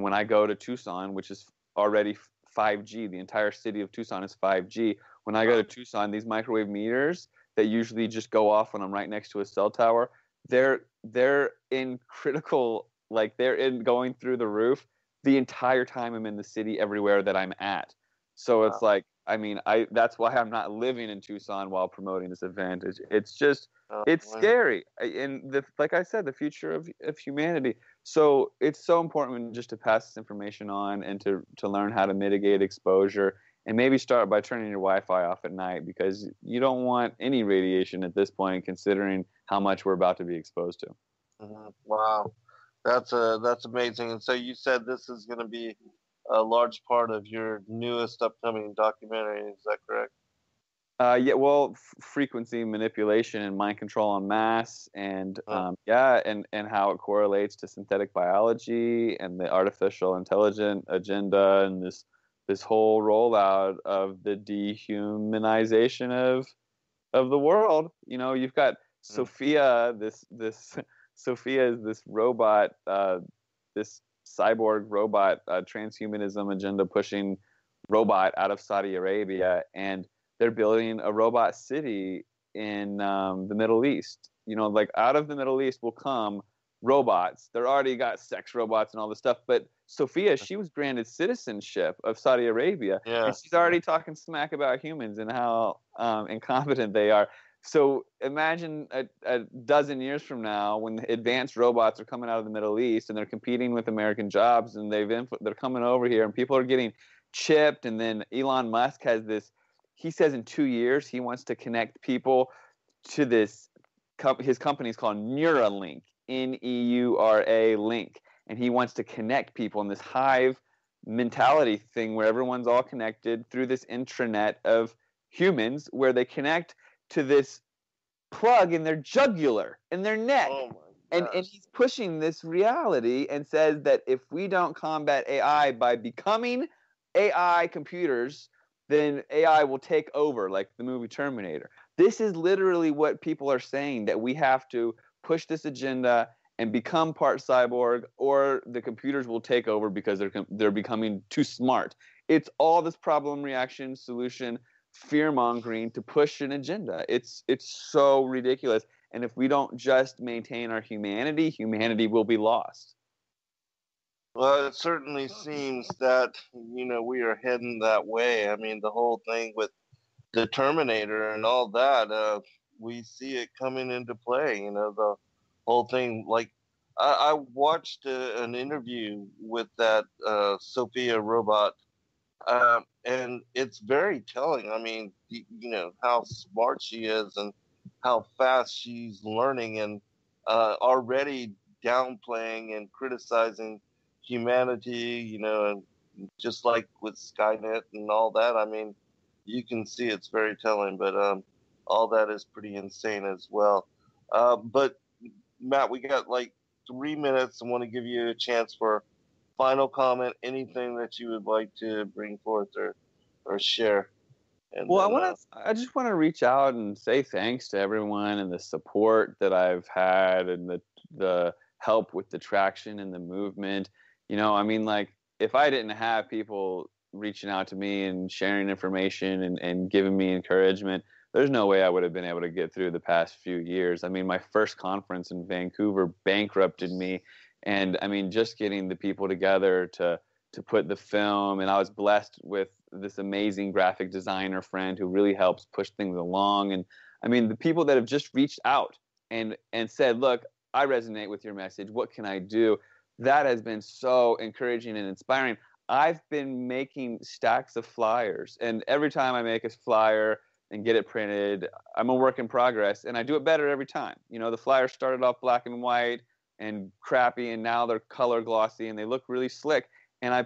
when I go to Tucson, which is already 5G, the entire city of Tucson is 5G. When I go to Tucson, these microwave meters that usually just go off when I'm right next to a cell tower, they're in critical, like they're in going through the roof the entire time I'm in the city, everywhere that I'm at. So it's like, I mean, that's why I'm not living in Tucson while promoting this event. It's just, it's scary. And like I said, the future of humanity. So it's so important just to pass this information on and to learn how to mitigate exposure, and maybe start by turning your Wi-Fi off at night, because you don't want any radiation at this point, considering how much we're about to be exposed to. Mm-hmm. Wow. That's amazing. And so you said this is going to be a large part of your newest upcoming documentary. Is that correct? Yeah, well, frequency manipulation and mind control en masse, and and how it correlates to synthetic biology and the artificial intelligence agenda, and this whole rollout of the dehumanization of the world. You know, you've got Sophia, Sophia is this robot, this cyborg robot, transhumanism agenda pushing robot out of Saudi Arabia, and they're building a robot city in the Middle East. You know, like out of the Middle East will come robots. They're already got sex robots and all this stuff. But Sophia, she was granted citizenship of Saudi Arabia, and she's already talking smack about humans and how incompetent they are. So imagine a dozen years from now, when advanced robots are coming out of the Middle East and they're competing with American jobs, and they're coming over here, and people are getting chipped. And then Elon Musk has this. He says in 2 years he wants to connect people to this. His company is called Neuralink, Neura Link, and he wants to connect people in this hive mentality thing where everyone's all connected through this intranet of humans, where they connect to this plug in their jugular, in their neck. Oh and he's pushing this reality and says that if we don't combat AI by becoming AI computers, then AI will take over, like the movie Terminator. This is literally what people are saying, that we have to push this agenda and become part cyborg, or the computers will take over because they're becoming too smart. It's all this problem, reaction, solution, fear-mongering to push an agenda. It's so ridiculous. And if we don't just maintain our humanity, humanity will be lost. Well, it certainly seems that, we are heading that way. I mean, the whole thing with the Terminator and all that, we see it coming into play, the whole thing. Like, I watched an interview with that Sophia robot, and it's very telling. I mean, how smart she is and how fast she's learning, and already downplaying and criticizing humanity, and just like with Skynet and all that. I mean, you can see it's very telling, but all that is pretty insane as well. But Matt, we got like 3 minutes. I want to give you a chance for final comment, anything that you would like to bring forth or share. And well, then, I just want to reach out and say thanks to everyone and the support that I've had, and the help with the traction and the movement. I mean, like, if I didn't have people reaching out to me and sharing information and giving me encouragement, there's no way I would have been able to get through the past few years. I mean, my first conference in Vancouver bankrupted me. And I mean, just getting the people together to put the film, and I was blessed with this amazing graphic designer friend who really helps push things along. And I mean, the people that have just reached out and said, look, I resonate with your message. What can I do? That has been so encouraging and inspiring. I've been making stacks of flyers, and every time I make a flyer and get it printed, I'm a work in progress, and I do it better every time. The flyers started off black and white and crappy, and now they're color glossy and they look really slick. And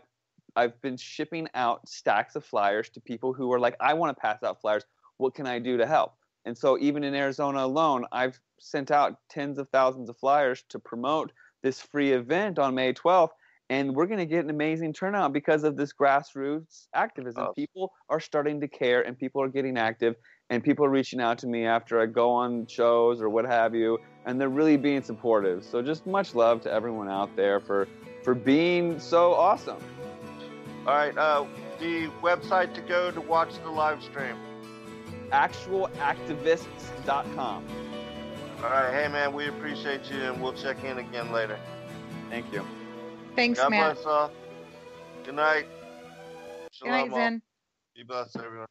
I've been shipping out stacks of flyers to people who are like, I want to pass out flyers. What can I do to help? And so even in Arizona alone, I've sent out tens of thousands of flyers to promote this free event on May 12th. And we're going to get an amazing turnout because of this grassroots activism. Oh. People are starting to care, and people are getting active, and people are reaching out to me after I go on shows or what have you, and they're really being supportive. So just much love to everyone out there for being so awesome. all right, the website to go to watch the live stream. Actualactivists.com. All right, hey man, we appreciate you, and we'll check in again later. Thank you. Thanks, God Matt. bless all. Good night. Good night, Shalom all. Zen. Be blessed, everyone.